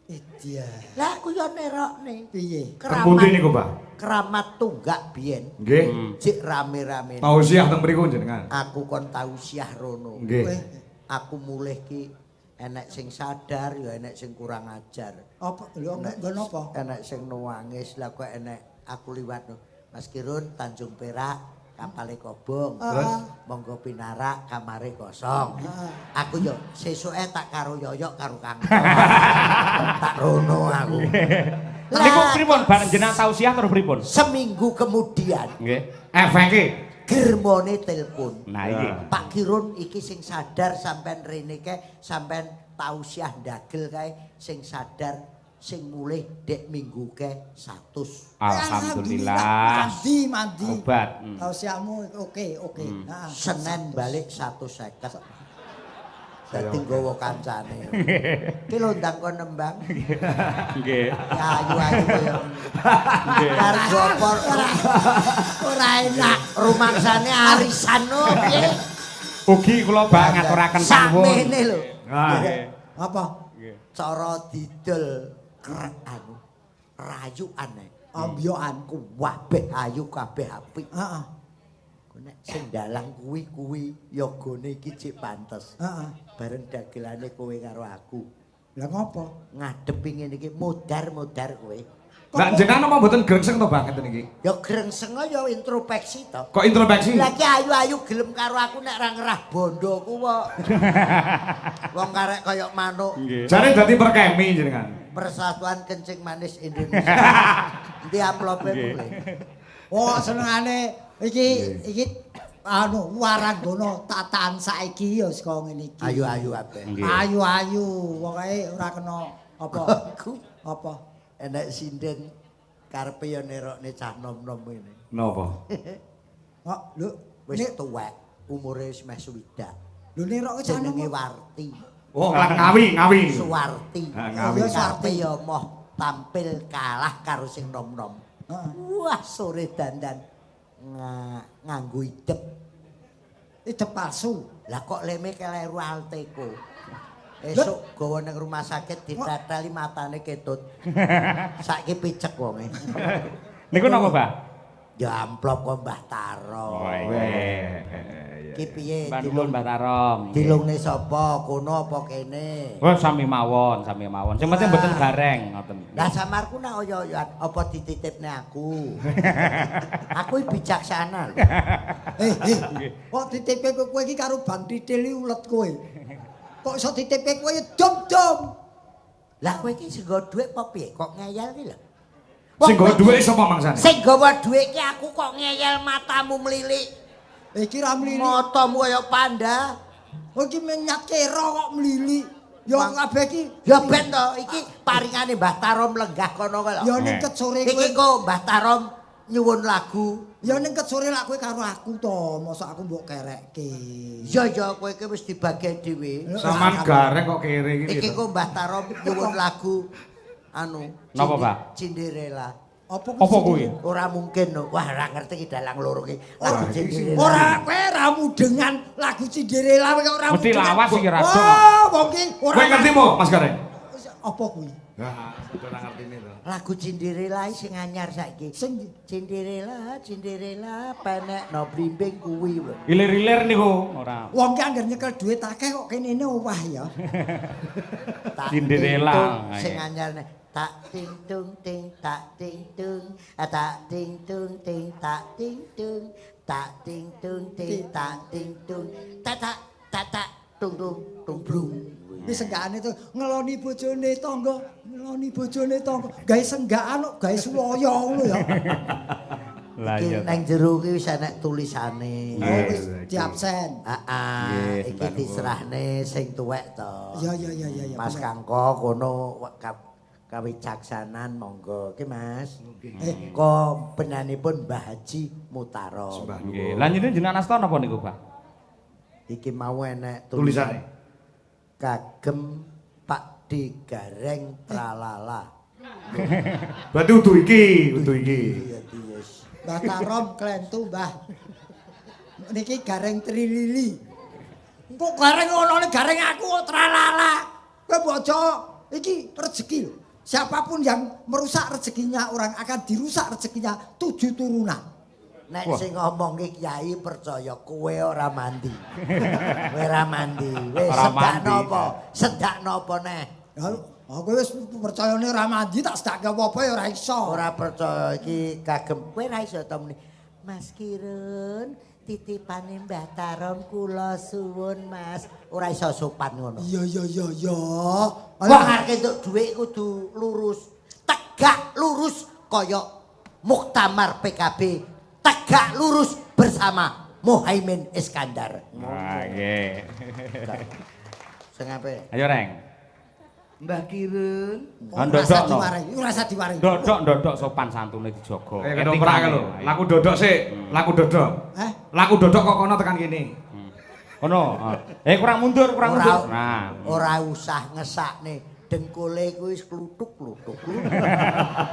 Iya. Lah aku yo nerokne. Piye? Kepundi niku, Pak? Keramat tunggak biyen. Nggih. Cik rame-rame. Tausiah teng mriku jenengan. Aku kon tausiah rono. Nggih. Kowe Aku mulih ki enek sing sadar ya enek sing kurang ajar. apa? Lho nggon apa? Enek sing nangis lah kok enek aku liwat no. Mas Kirun Tanjung Perak kapale kobong. Terus? Monggo pinarak kamare kosong. Aku yo sesuke tak karo yoyok karo Kang. Tak rono aku. Niku pripun bareng jenengan tausiah terus pripun? Seminggu kemudian Nggih. Efeke. germone telepon. Nah iki. Pak Kirun iki sing sadar sampean rene ke sampean tausiah ndagel kae sing sadar sing mulih dek minggu ke 100. Alhamdulillah. Mandi. Obat. Tausiahmu oke. Nah, Senin balik 150. Dadi nggawa kancane. Ki londang kon nembang. Nggih. Ya ayu-ayu kaya. Kargo por ora enak. rumangsane arisan no piye? Ugi kula bak ngaturaken panuwun. Sakmene lho. Ah. Apa? Cara didol anu rayukan Ambyoan. kabeh ayu kabeh apik. Heeh. Nek sing dalang kuwi ya gone iki cek pantes. Heeh. Bareng dagelane kowe karo aku. Lah ngopo? Ngadepi ngene iki modar-modar kowe. Lah jenengan apa mboten grengseng to banget niki? Ya grengseng ya introspeksi to. Kok introspeksi? Lagi ayu-ayu gelem karo aku nek ra ngerah bondoku kok. Wong karek kaya manuk. Jare dadi perkemi jenengan. Persatuan Kencing Manis Indonesia. Ndi amplopé mulai. Oh, senengane iki anu waranggana tatahan saiki ya saka ngene iki. Ayu-ayu kabeh. Ayu-ayu, pokoke ora kena apa. Aku Apa? enek sinden karepe ya nerokne cah nom-nom ngene. Napa? Kok lho Wis tuwek, umure wis meh swidak. lho neroke jane Jenenge Warti. Oh, ngawi. Suwarti. Ha, ngawi. Karepe ya moh tampil kalah karo sing nom-nom. Heeh. Wah, sore dandan nganggo idep. Idep palsu. Lah kok leme keleru Alteco. Esuk gawa ning rumah sakit diteteli matane ketut. Saiki picek wonge. Niku napa, Pak? Ya amplop kok Mbah Taro. Ki piye Mbah nuwun Mbah Tarom. dilungne sapa? Kono apa kene? Oh, sami mawon. Sing penting mboten gareng ngoten. Lah samarku nak oyo-oyoan apa dititipne aku? Aku bijaksana lho. Kok ditipe kowe iki karo Bang Titil iki ulet kowe. Kok iso ditipe kowe dom-dom. Lah kowe iki sing nggo dhuwit apa piye? Kok ngeyel ki lho. Sing nggawa dhuwit sapa mangsane? Sing gawa dhuwit ki aku kok ngeyel matamu mlilik. Iki ra mlili. Matamu kaya panda. Kowe iki menyat kera kok mlili. Ya kabeh iki Ya ben to, iki paringane Mbah Tarom lenggah kono kowe lho. ya ning ket sore kowe. Iki kok Mbah Tarom nyuwun lagu. Ya ning ket sore lak kowe karo aku to, mosok aku mbok kerekke. Ya kowe iki wis dibagi dhewe. Saman gareng kok kere iki. Iki kok Mbah Tarom nyuwun lagu anu. Napa, Pak? Cinderella. Apa kuwi? Ora mungkin no. Wah, ora ngerti ki dalang loro ki. Lagu Cinderella. Ora kowe ora mudengan lagu Cinderella kowe ora Mesti mudengan. lawas iki rada. Oh, wong ki ora. Kowe ngerti mo, Mas Gareng? Apa kuwi? Nah, ora ngerti ini to. Lagu Cinderella sing anyar saiki. Sing Cinderella, Cinderella, penek no blimbing kuwi. Ilir-ilir niku ora. wong ki anggar nyekel dhuwit akeh kok kene owah ya. Tak Cinderella. ting-tung, sing anyarne tak ting tung ting tak ting tung tak ting tung ting tak ting tung tak ting tung ting tak ting tung tak tung tung tung brung. Iki senggakane to ngeloni bojone tangga, ngeloni bojone tangga. Gawe senggakan kok gawe suwaya ngono ya. Lah Iki iya. nang jero ki wis ana tulisane. Oh wis diabsen. Heeh, Nggih, iki Mbak Nuwun. diserahne sing tuwek to. Ya. Mas bener. Kangko kono kawicaksanan monggo. Ki Mas. Kok penyanipun Mbah Haji Mutaro. Nggih. Lah jenengan asta napa niku, Pak? Iki mau enek Tulisane. Kagem Pak D Gareng tralala. Berarti udu iki. Iya yes. Mbah Karom klentu, Mbah. Niki gareng trilili. Kok gareng ngono gareng aku kok tralala. Kowe bojo iki rezeki lho. Siapapun yang merusak rezekinya orang akan dirusak rezekinya 7 turunan. Nek sing ngomong ki Kyai percaya kowe ora mandi. Kowe ora mandi. Wis Ora sedak mandi. napa? Sedak napa neh? Aku wis percayane ora mandi tak sedake apa-apa ya ora iso. Ora percaya iki kagem kowe ra iso to muni. Mas Kirun, titipane Mbah Tarom kula suwun Mas. Ora iso sopan ngono. Iya. Wong arek entuk dhuwit kudu lurus. Tegak lurus kaya Muktamar PKB. Tegak lurus bersama Muhaimin Iskandar. Ah, nggih. Sing ape? Ayo, Reng. Mbah Kirun. Ndodokno. Ora usah diwarai. Ndodok sopan santune dijaga. Ketoprak lho. Laku dodok sik. Laku dodok. Heh? Laku dodok kok kono tekan kene. Ngono. Kurang mundur. Nah. Ora usah ngesakne. Dengkule kuwi wis kluthuk-kluthuk.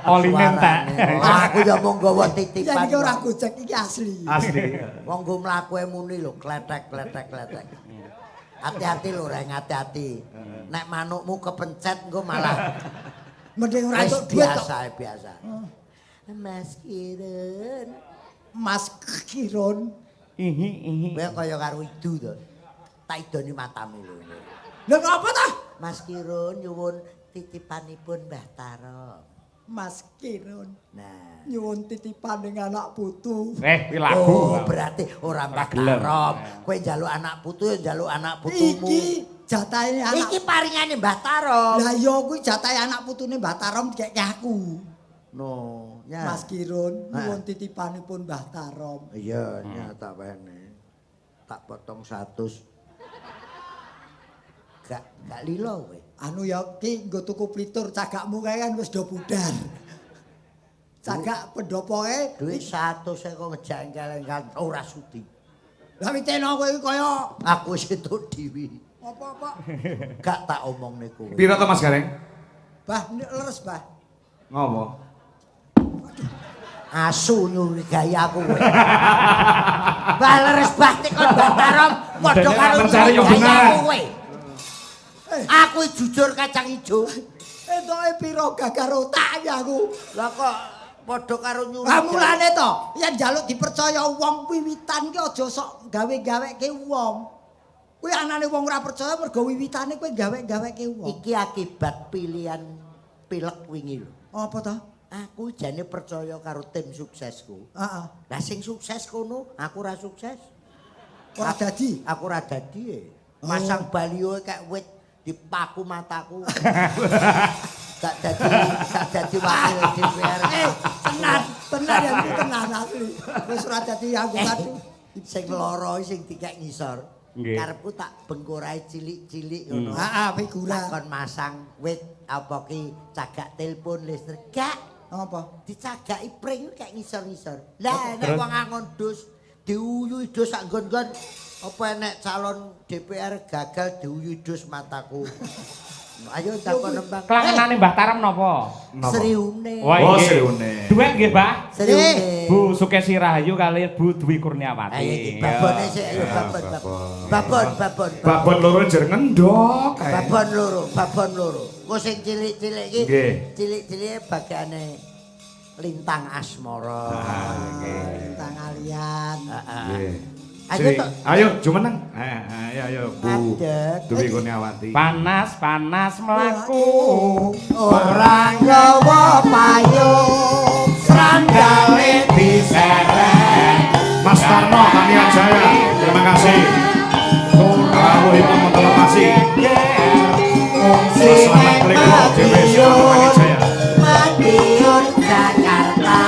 Oli mentek. Aku ya mung gawa Ya titipan. iki ora gojek iki asli. Asli. Wong go mlaku muni lho, kletek. Hati-hati lho, Reng, hati-hati. Nek manukmu kepencet engko malah Mending ora wis entuk duit kok. biasa. Mas Kirun. Mas Kiron. Ihi. Kowe kaya karo idu to. Tak idoni matamu lho. Lha ngapa ta? Mas Kirun nyuwun titipanipun Mbah Taro. Mas Kiron Nah, nyuwun titipan ning anak putu. Kuwi lagu. oh berarti ora Mbah gelem. Tarom. Kowe njaluk anak putu ya njaluk anak putumu. Iki jatahe anak. Iki paringane Mbah Tarom. Lah iya kuwi jatahe anak putune Mbah Tarom dikek aku. No, ya. Mas Kiron nyuwun titipanipun Mbah Tarom. Iya, nyata wene. Tak potong 100. Gak lilo kowe. Anu ya ki nggo tuku plitur cagakmu kae kan wis do pudar. Cagak pendopoke Duit 100 kok ngejak engkel-engkel ora sudi. lah miteno kowe iki kaya Aku wis entuk dhewe. apa-apa. Gak tak omongne kowe. Piro to Mas Gareng? Bah leres, Bah. Ngopo? Asu nyurigai aku kowe. Bah leres bah tekon Mbah Tarom padha karo mencari nyurigai hubungan. aku kowe. Aku jujur kacang ijo. Entoke piro gagar otak ya aku. Lah kok padha karo Lah nyurigai. mulane to, yen njaluk dipercaya wong wiwitan ki aja sok gawe-gaweke wong. Kuwi anane wong ora percaya mergo wiwitane kowe gawe-gaweke wong. Iki akibat pilihan pilek wingi lho. Apa to? Aku jane percaya karo tim suksesku. Heeh. Lah sing sukses kono, aku ora sukses. Ora dadi. Aku ora dadi. Masang baliho kayak wit dipaku mataku. Gak dadi wakil DPR. Tenan ya iki tenan asli. Wis ora dadi anggota Sing loro sing dikek ngisor. Nggih. Karepku tak bengkorai cilik-cilik ngono. Heeh, figura. Kon masang wit apa ki cagak telepon listrik. Gak Apa? dicagaki pring kayak ngisor-ngisor. Lah nek wong angon dus diuyui dus sak nggon-nggon apa enek calon DPR gagal diuyui dus mataku. Ayo takon nembang. Kelangenane Mbah Taram napa? Seriune. Wah, Oh, nggih. seriune. Duet nggih, Mbah. Seriune. Bu Sukesi Rahayu kali Bu Dwi Kurniawati. Ayo iki babone sik ayo babon. Babon loro jer ngendhok. Babon loro. Engko sing cilik-cilik iki. Nggih. Cilik-cilike bagane lintang asmara. Tang alian. Nggih. Ayo tok. Ayo jumeneng. Ayo Bu Adek. Dwi Kurniawati. Panas mlaku. Ora nyawa payung Sandale diseret. Mas Tarno Tania Jaya. Terima kasih. Rawuhipun mentelepasi. Selamat Lego JWS Tania Jaya. Madiun Jakarta.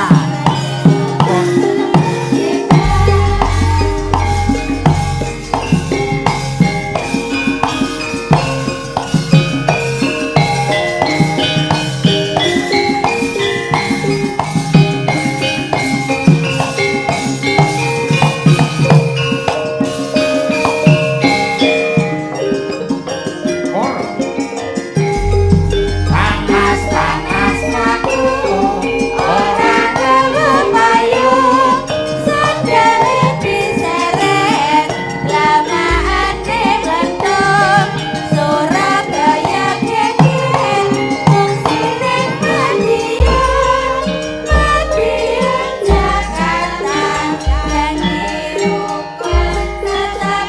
Panas mlaku. Ora nyawa payung sandale diseret lamaane lentung Surabaya geger wong sing Madiun Jakarta dan rukun tetap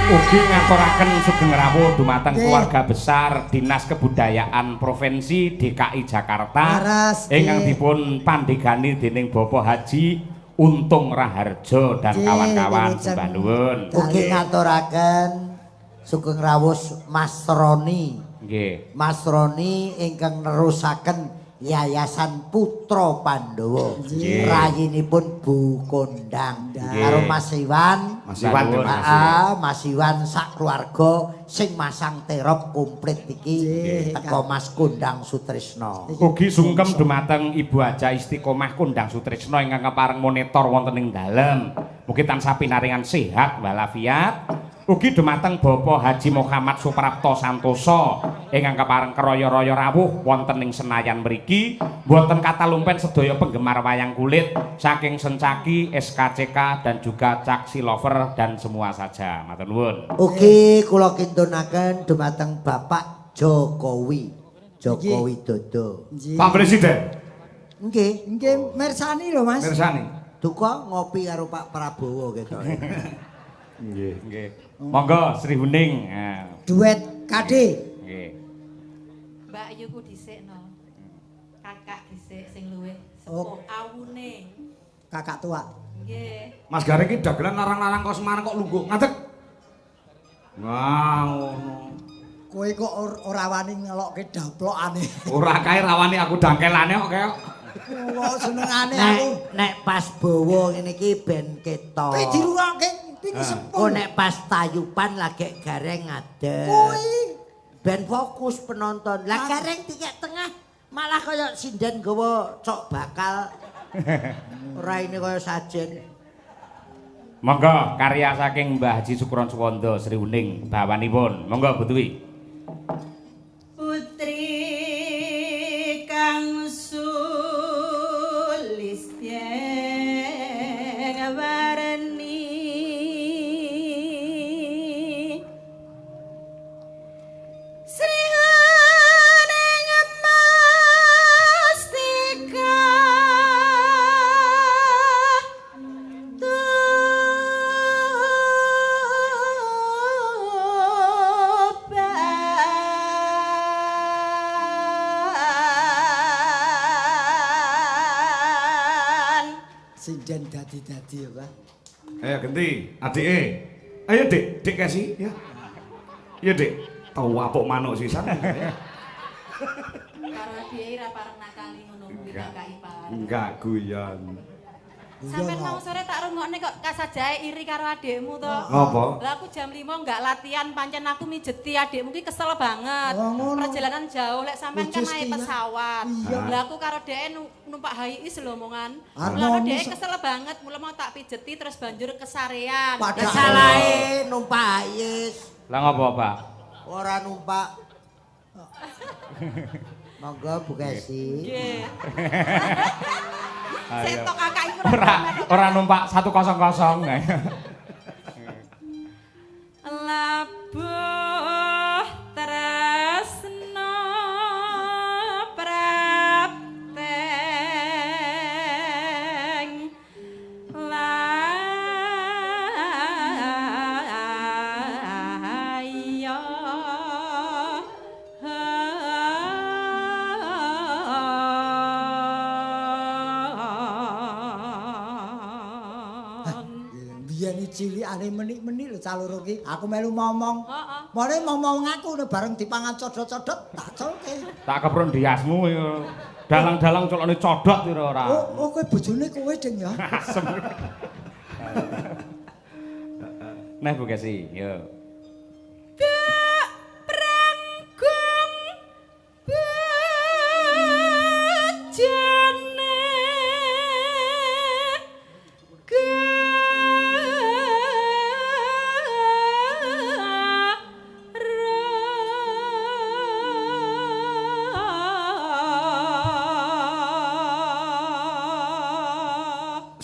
Ugi ngaturaken sugeng rawuh dumateng keluarga besar Dinas Kebudayaan Provinsi DKI Jakarta Laras, ingkang nggih. dipun pandhegani dening Bapak Haji Untung Raharjo dan Nggih, kawan-kawan kula sembah nuwun. Ugi ngaturaken sugeng rawuh Mas Roni. Nggih. Mas Roni ingkang nerusaken Yayasan Putra Pandhawa. Nggih. Rayinipun Bu Kondang Nggih. karo Mas Iwan. Mas Iwan terima kasih. Mas Iwan sak keluarga sing masang terop komplit iki Nggih. teko Mas Kondang Sutrisno. Ugi sungkem dumateng Ibu Haja Istiqomah Kondang Sutrisno ingkang kepareng monitor wonten ing dalem. Mugi tansah pinaringan sehat walafiat. Ugi dumateng Bapak Haji Muhammad Suprapto Santoso ingkang kepareng keroyo-royo rawuh wonten ing Senayan mriki. Mboten katalumpen sedaya penggemar wayang kulit saking Sencaki, SKCK dan juga Caksi Lover dan semua saja. Matur nuwun. Ugi kula kintunaken dumateng Bapak Jokowi. Jokowi Dodo. Nggih. Pak Presiden. Nggih, Nggih mersani lho Mas. Mirsani. duka ngopi karo Pak Prabowo gitu. Nggih. Nggih. Monggo Sri Huning. Nah, Duet KD. nggih. Mbak Ayu ku dhisik no. Kakak dhisik sing luwih Oh. sepuh awune. Kakak tua. Nggih. Mas Gareng iki dagelan larang-larang kok Semarang kok lungguh. Ngadeg. Wah, ngono. Kowe kok ora wani ngelokke daplokane. Ora kae rawani aku dangkelane kok kaya. Wah senengane aku. Nek pas bawa ngene iki ben ketok. Kowe dirungokke iki sepuh. Oh nek pas tayupan lagi Gareng ngadeg. Kowe Ben fokus penonton. Lah Gareng tiket tengah malah kaya sinden gawa cok bakal. Ora ini kaya sajen. Monggo karya saking Mbah Haji Sukron Suwondo Sri Huning bawanipun. Monggo Bu Dwi. Putri kang sulistya warni Sri Huning Mastika sinden dadi-dadi ya, Pak. Ayo genti, adike. Ayo Dik, Dik kasih ya. Iya Dik. Tahu apuk manuk sisan. karo dia ira pareng nakali ngono kuwi kakak ipar. Enggak guyon. Sampeyan mau sore tak rungokne kok kasajae iri karo adikmu to. Apa? Lah aku jam 5 enggak latihan pancen aku mijeti adikmu ki kesel banget. Oh, ngono. Perjalanan jauh lek sampean kan naik pesawat. Iya. Lah aku karo dhek numpak HIS lho omongan. Arep Lah ngomong dhek kesel banget, mula mau tak pijeti terus banjur kesarean. Padha salahe numpak Ais. Lah ngopo, Pak? Ora numpak. Monggo Bu Kesi. Nggih. Ayo. Setok kakak iku Ora numpak 100. Labuh tresno prapteng layo Biyen cilikane menik-menik lho caloro ki. Aku melu ngomong. Heeh. Mare ngomong aku bareng dipangan codot-codot tak colke. Tak keprun diasmu ya. Dalang-dalang colone codot ira ora. Oh kowe bojone kowe ding ya. Nah Bu Kesi, yo. Tak pranggung bojone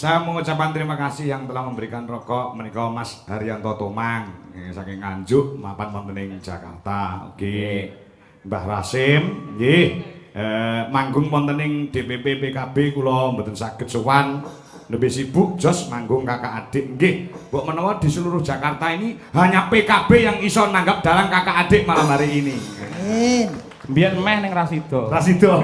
Saya mengucapkan terima kasih yang telah memberikan rokok menika Mas Haryanto Tomang saking Nganjuk mapan wonten ing Jakarta. Oke. Mbah Rasim nggih manggung wonten ing DPP PKB kula mboten saged sowan lebih sibuk jos manggung kakak adik nggih. Mbok menawa di seluruh Jakarta ini hanya PKB yang iso nanggap dalang kakak adik malam hari ini. Amin. Mbiyen meh ning Rasido. Rasido.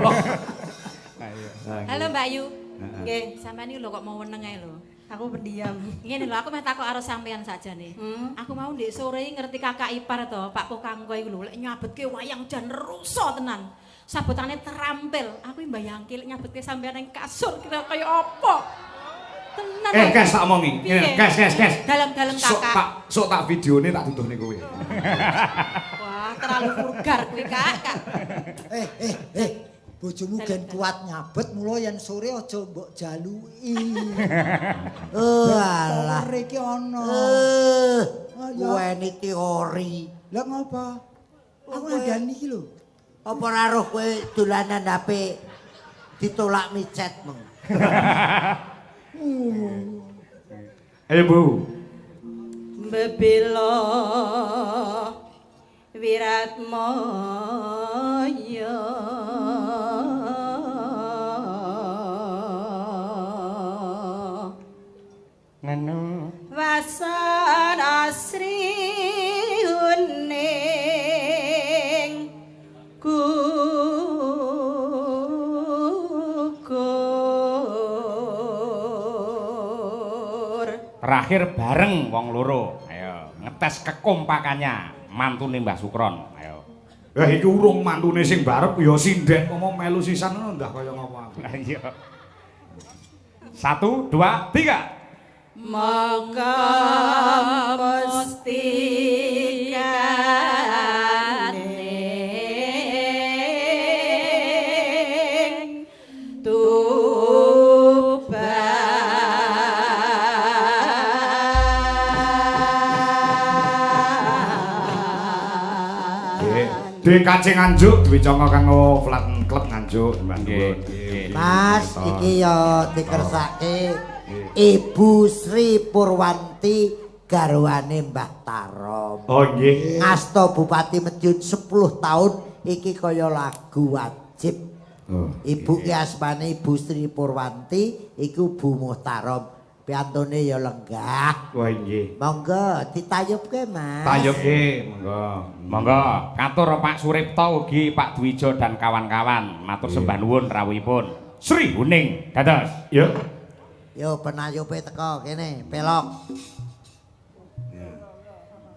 Halo Mbak Ayu. Nggih, sampean iki lho kok mau weneng ae lho. Aku pendiam. Ngene lho, aku meh takok karo sampean sakjane. Aku mau ndek sore ngerti kakak ipar to, Pak Kokangko iku lho, lek nyabetke wayang jan ruso tenan. Sabotane terampil. Aku mbayangke lek nyabetke sampean ning kasur kira kaya apa. Tenan. Guys tak omongi. Guys. Dalam-dalam kakak. Sok tak videone tak tuduhne kowe. Wah, terlalu vulgar kuwi kakak. Bojomu gen kuat nyabet mula yen sore aja mbok jaluki. Alah. Sore iki ana. Kuweni teori. Lah ngapa? Aku ngandani iki lho. Apa ora roh kowe dolanan HP ditolak micet meng. Ayo Bu. Bebila Wiratmaya Ngono. Wasana Sri Uning gugur. Terakhir bareng wong loro. Ayo, ngetes kekompakannya mantune Mbah Sukron. Ayo. Iki urung mantune sing barep ya sindek ngomong melu sisan ngono ndah kaya ngopo aku. Ayo. 1, 2, 3. Maka mustikaning tuban. DKC Nganjuk duwe cangga kanggo flat klub Nganjuk Mbah Nuwun. Mas iki ya dikersake Ibu Sri Purwanti garwane Mbah Tarom. Oh nggih. Ngasta Bupati Madiun 10 tahun iki kaya lagu wajib. Oh. Ibu ki asmane Ibu Sri Purwanti iku Bu Muhtarom. Piantune ya lenggah. Wah nggih. Monggo ditayubke, Mas. Tayubke, monggo. Monggo, katur Pak Suripto ugi Pak Dwijo dan kawan-kawan. Matur sembah nuwun rawuhipun. Sri Uning dados. Yo. Yo penayube teko kene, pelok.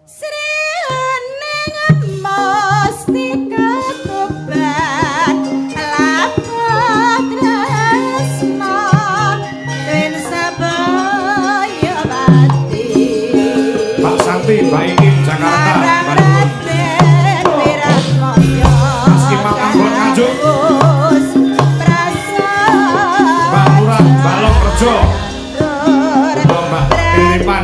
Sri Uning mustika tuban lapatresna den sabar Bekti Baikin Jakarta. Meski Matambon Nganjuk. Mbak Lurah Balong Rejo. Mbak Pilipan.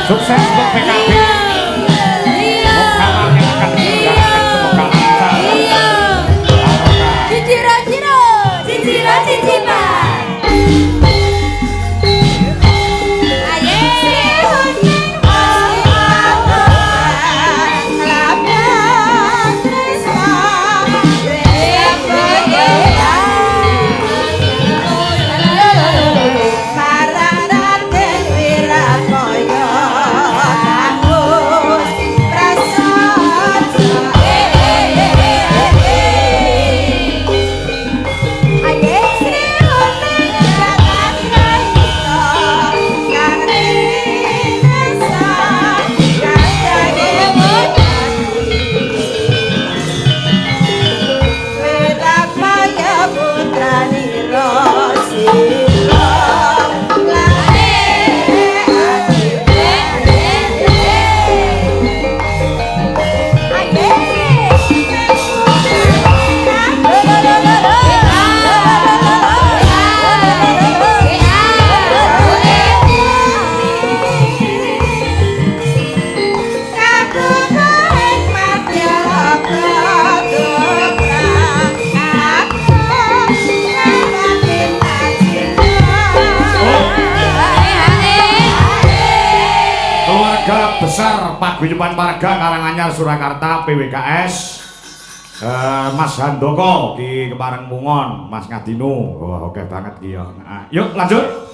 Sukses untuk PKB. Semoga yang akan diselenggarakan semoga lancar. Ciciro, cicipan. Besar Paguyuban Warga Karanganyar Surakarta PWKS Mas Handoko di Kepareng Mungon Mas Ngadino. Wah oke banget ki ya. Nah, yuk lanjut.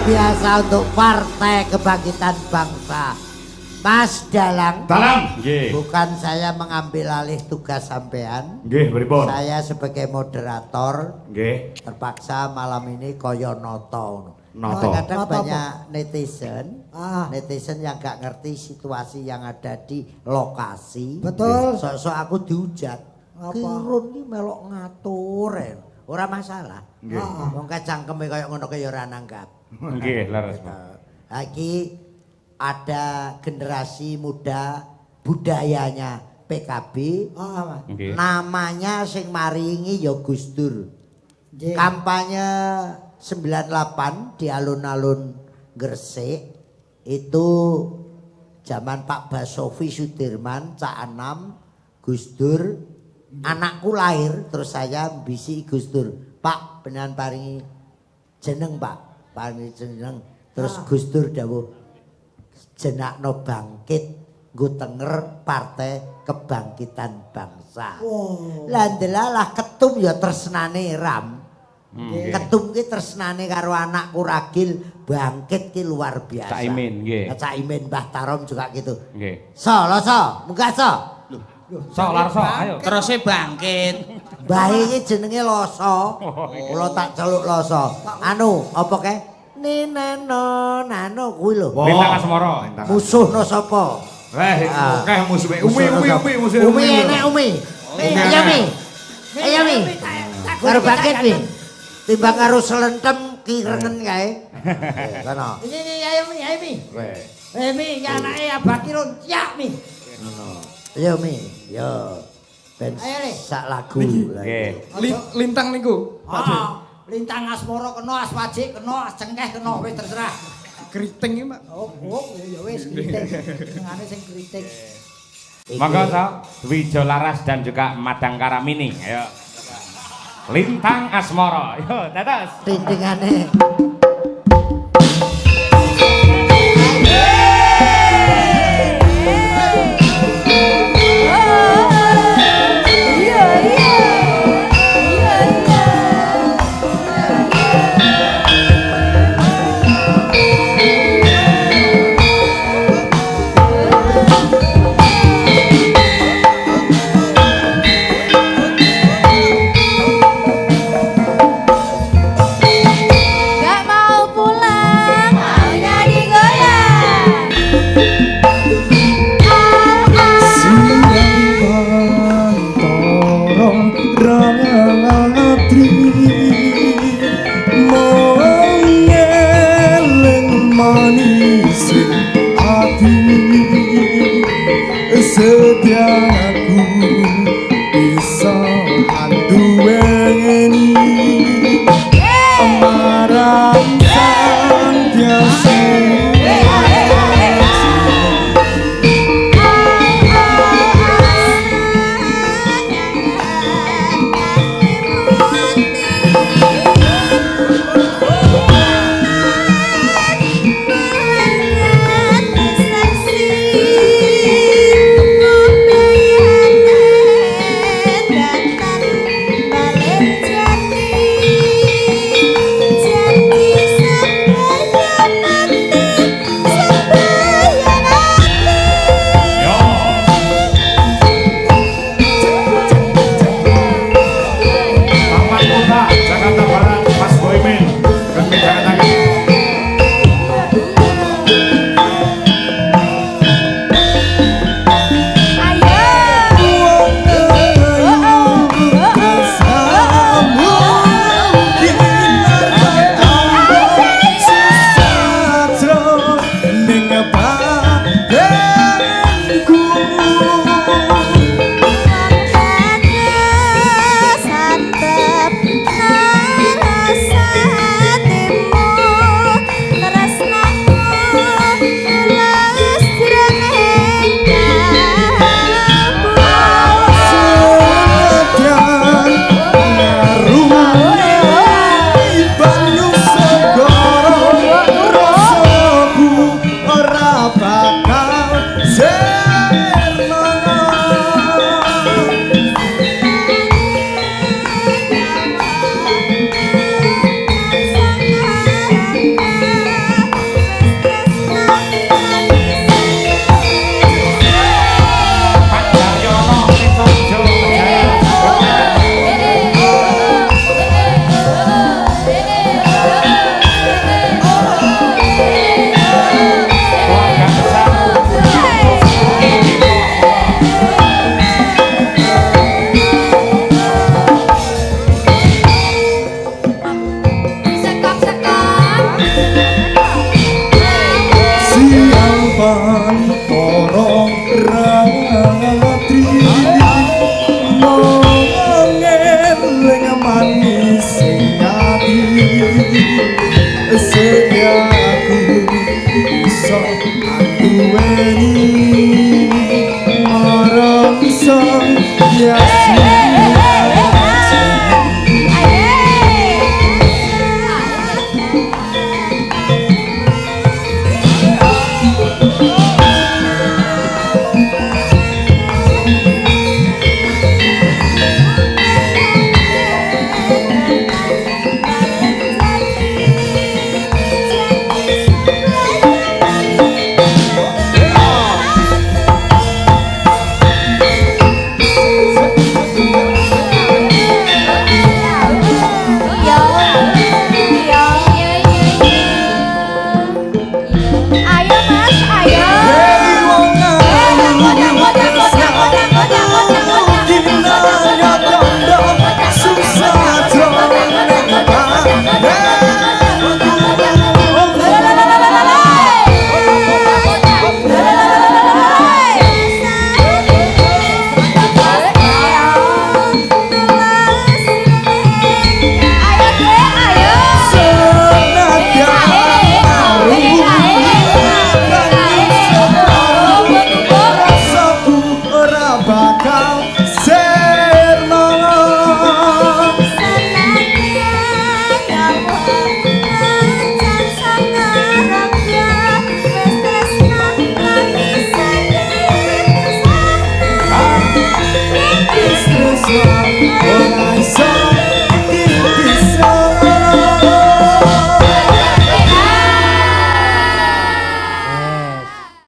Biasa untuk Partai Kebangkitan Bangsa. Mas Dalang. Nggih. Bukan saya mengambil alih tugas sampean. Nggih, pripun? Saya sebagai moderator. Nggih. Terpaksa malam ini koyo noto. Noto. Kadang banyak netizen yang gak ngerti situasi yang ada di lokasi. Betul. Sok-sok aku dihujat. Kirun iki melok ngatur. Ora masalah. Nggih. Wong cangkeme koyo ngono kaya ora nanggap. Nggih, leres. Lagi ada generasi muda budayanya PKB. Nggih. Namanya sing maringi ya Gus Dur. Nggih. Kampanye 98 di alun-alun Gresik itu zaman Pak Basofi Sudirman, Cak Anam, Gus Dur, anakku lahir terus saya bisi Gus Dur. Pak beneran paringi jeneng Pak, paringi jeneng. Terus Gus Dur dawuh jenakno bangkit nggo tenger Partai Kebangkitan Bangsa. Lah ndelalah ketum ya tresnane Ram. Ketum ki tresnane karo anakku Ragil, bangkit ki luar biasa. Cak Imin nggih. Cak Imin Mbah Tarom juga gitu. Nggih. So, lo so, munggah so. Sok Larso, ayo. Terus bangkit. Mbah iki jenenge Loso. Kula tak celuk Loso. Anu, apa kae? Nineno, nano kuwi lho. Lintang Asmara. Musuhno sapa? Akeh musuhe. Umi musuhe. Umi enek Umi. Ayo Mi. Ayo Mi. Karo bangkit Mi. Timbang karo selentem kirengen kae. Kono. Ini ayo Mi. Mi, ya anake Abah Kirun, ya Mi. Ayo Mi. Yo. Ben Ayo, Le. sak lagu. Nggih. Lintang niku. Lintang Asmara kena, Aswajik kena, Ascengkeh kena, wis terserah. Keriting iki, Pak. Oh, ya wis kritik. Senengane sing kritik. Monggo Sok, Wijo Laras dan juga Madang Karamini. Ayo. Lintang Asmara. Yo, dados. Tindingane. Gak ora iso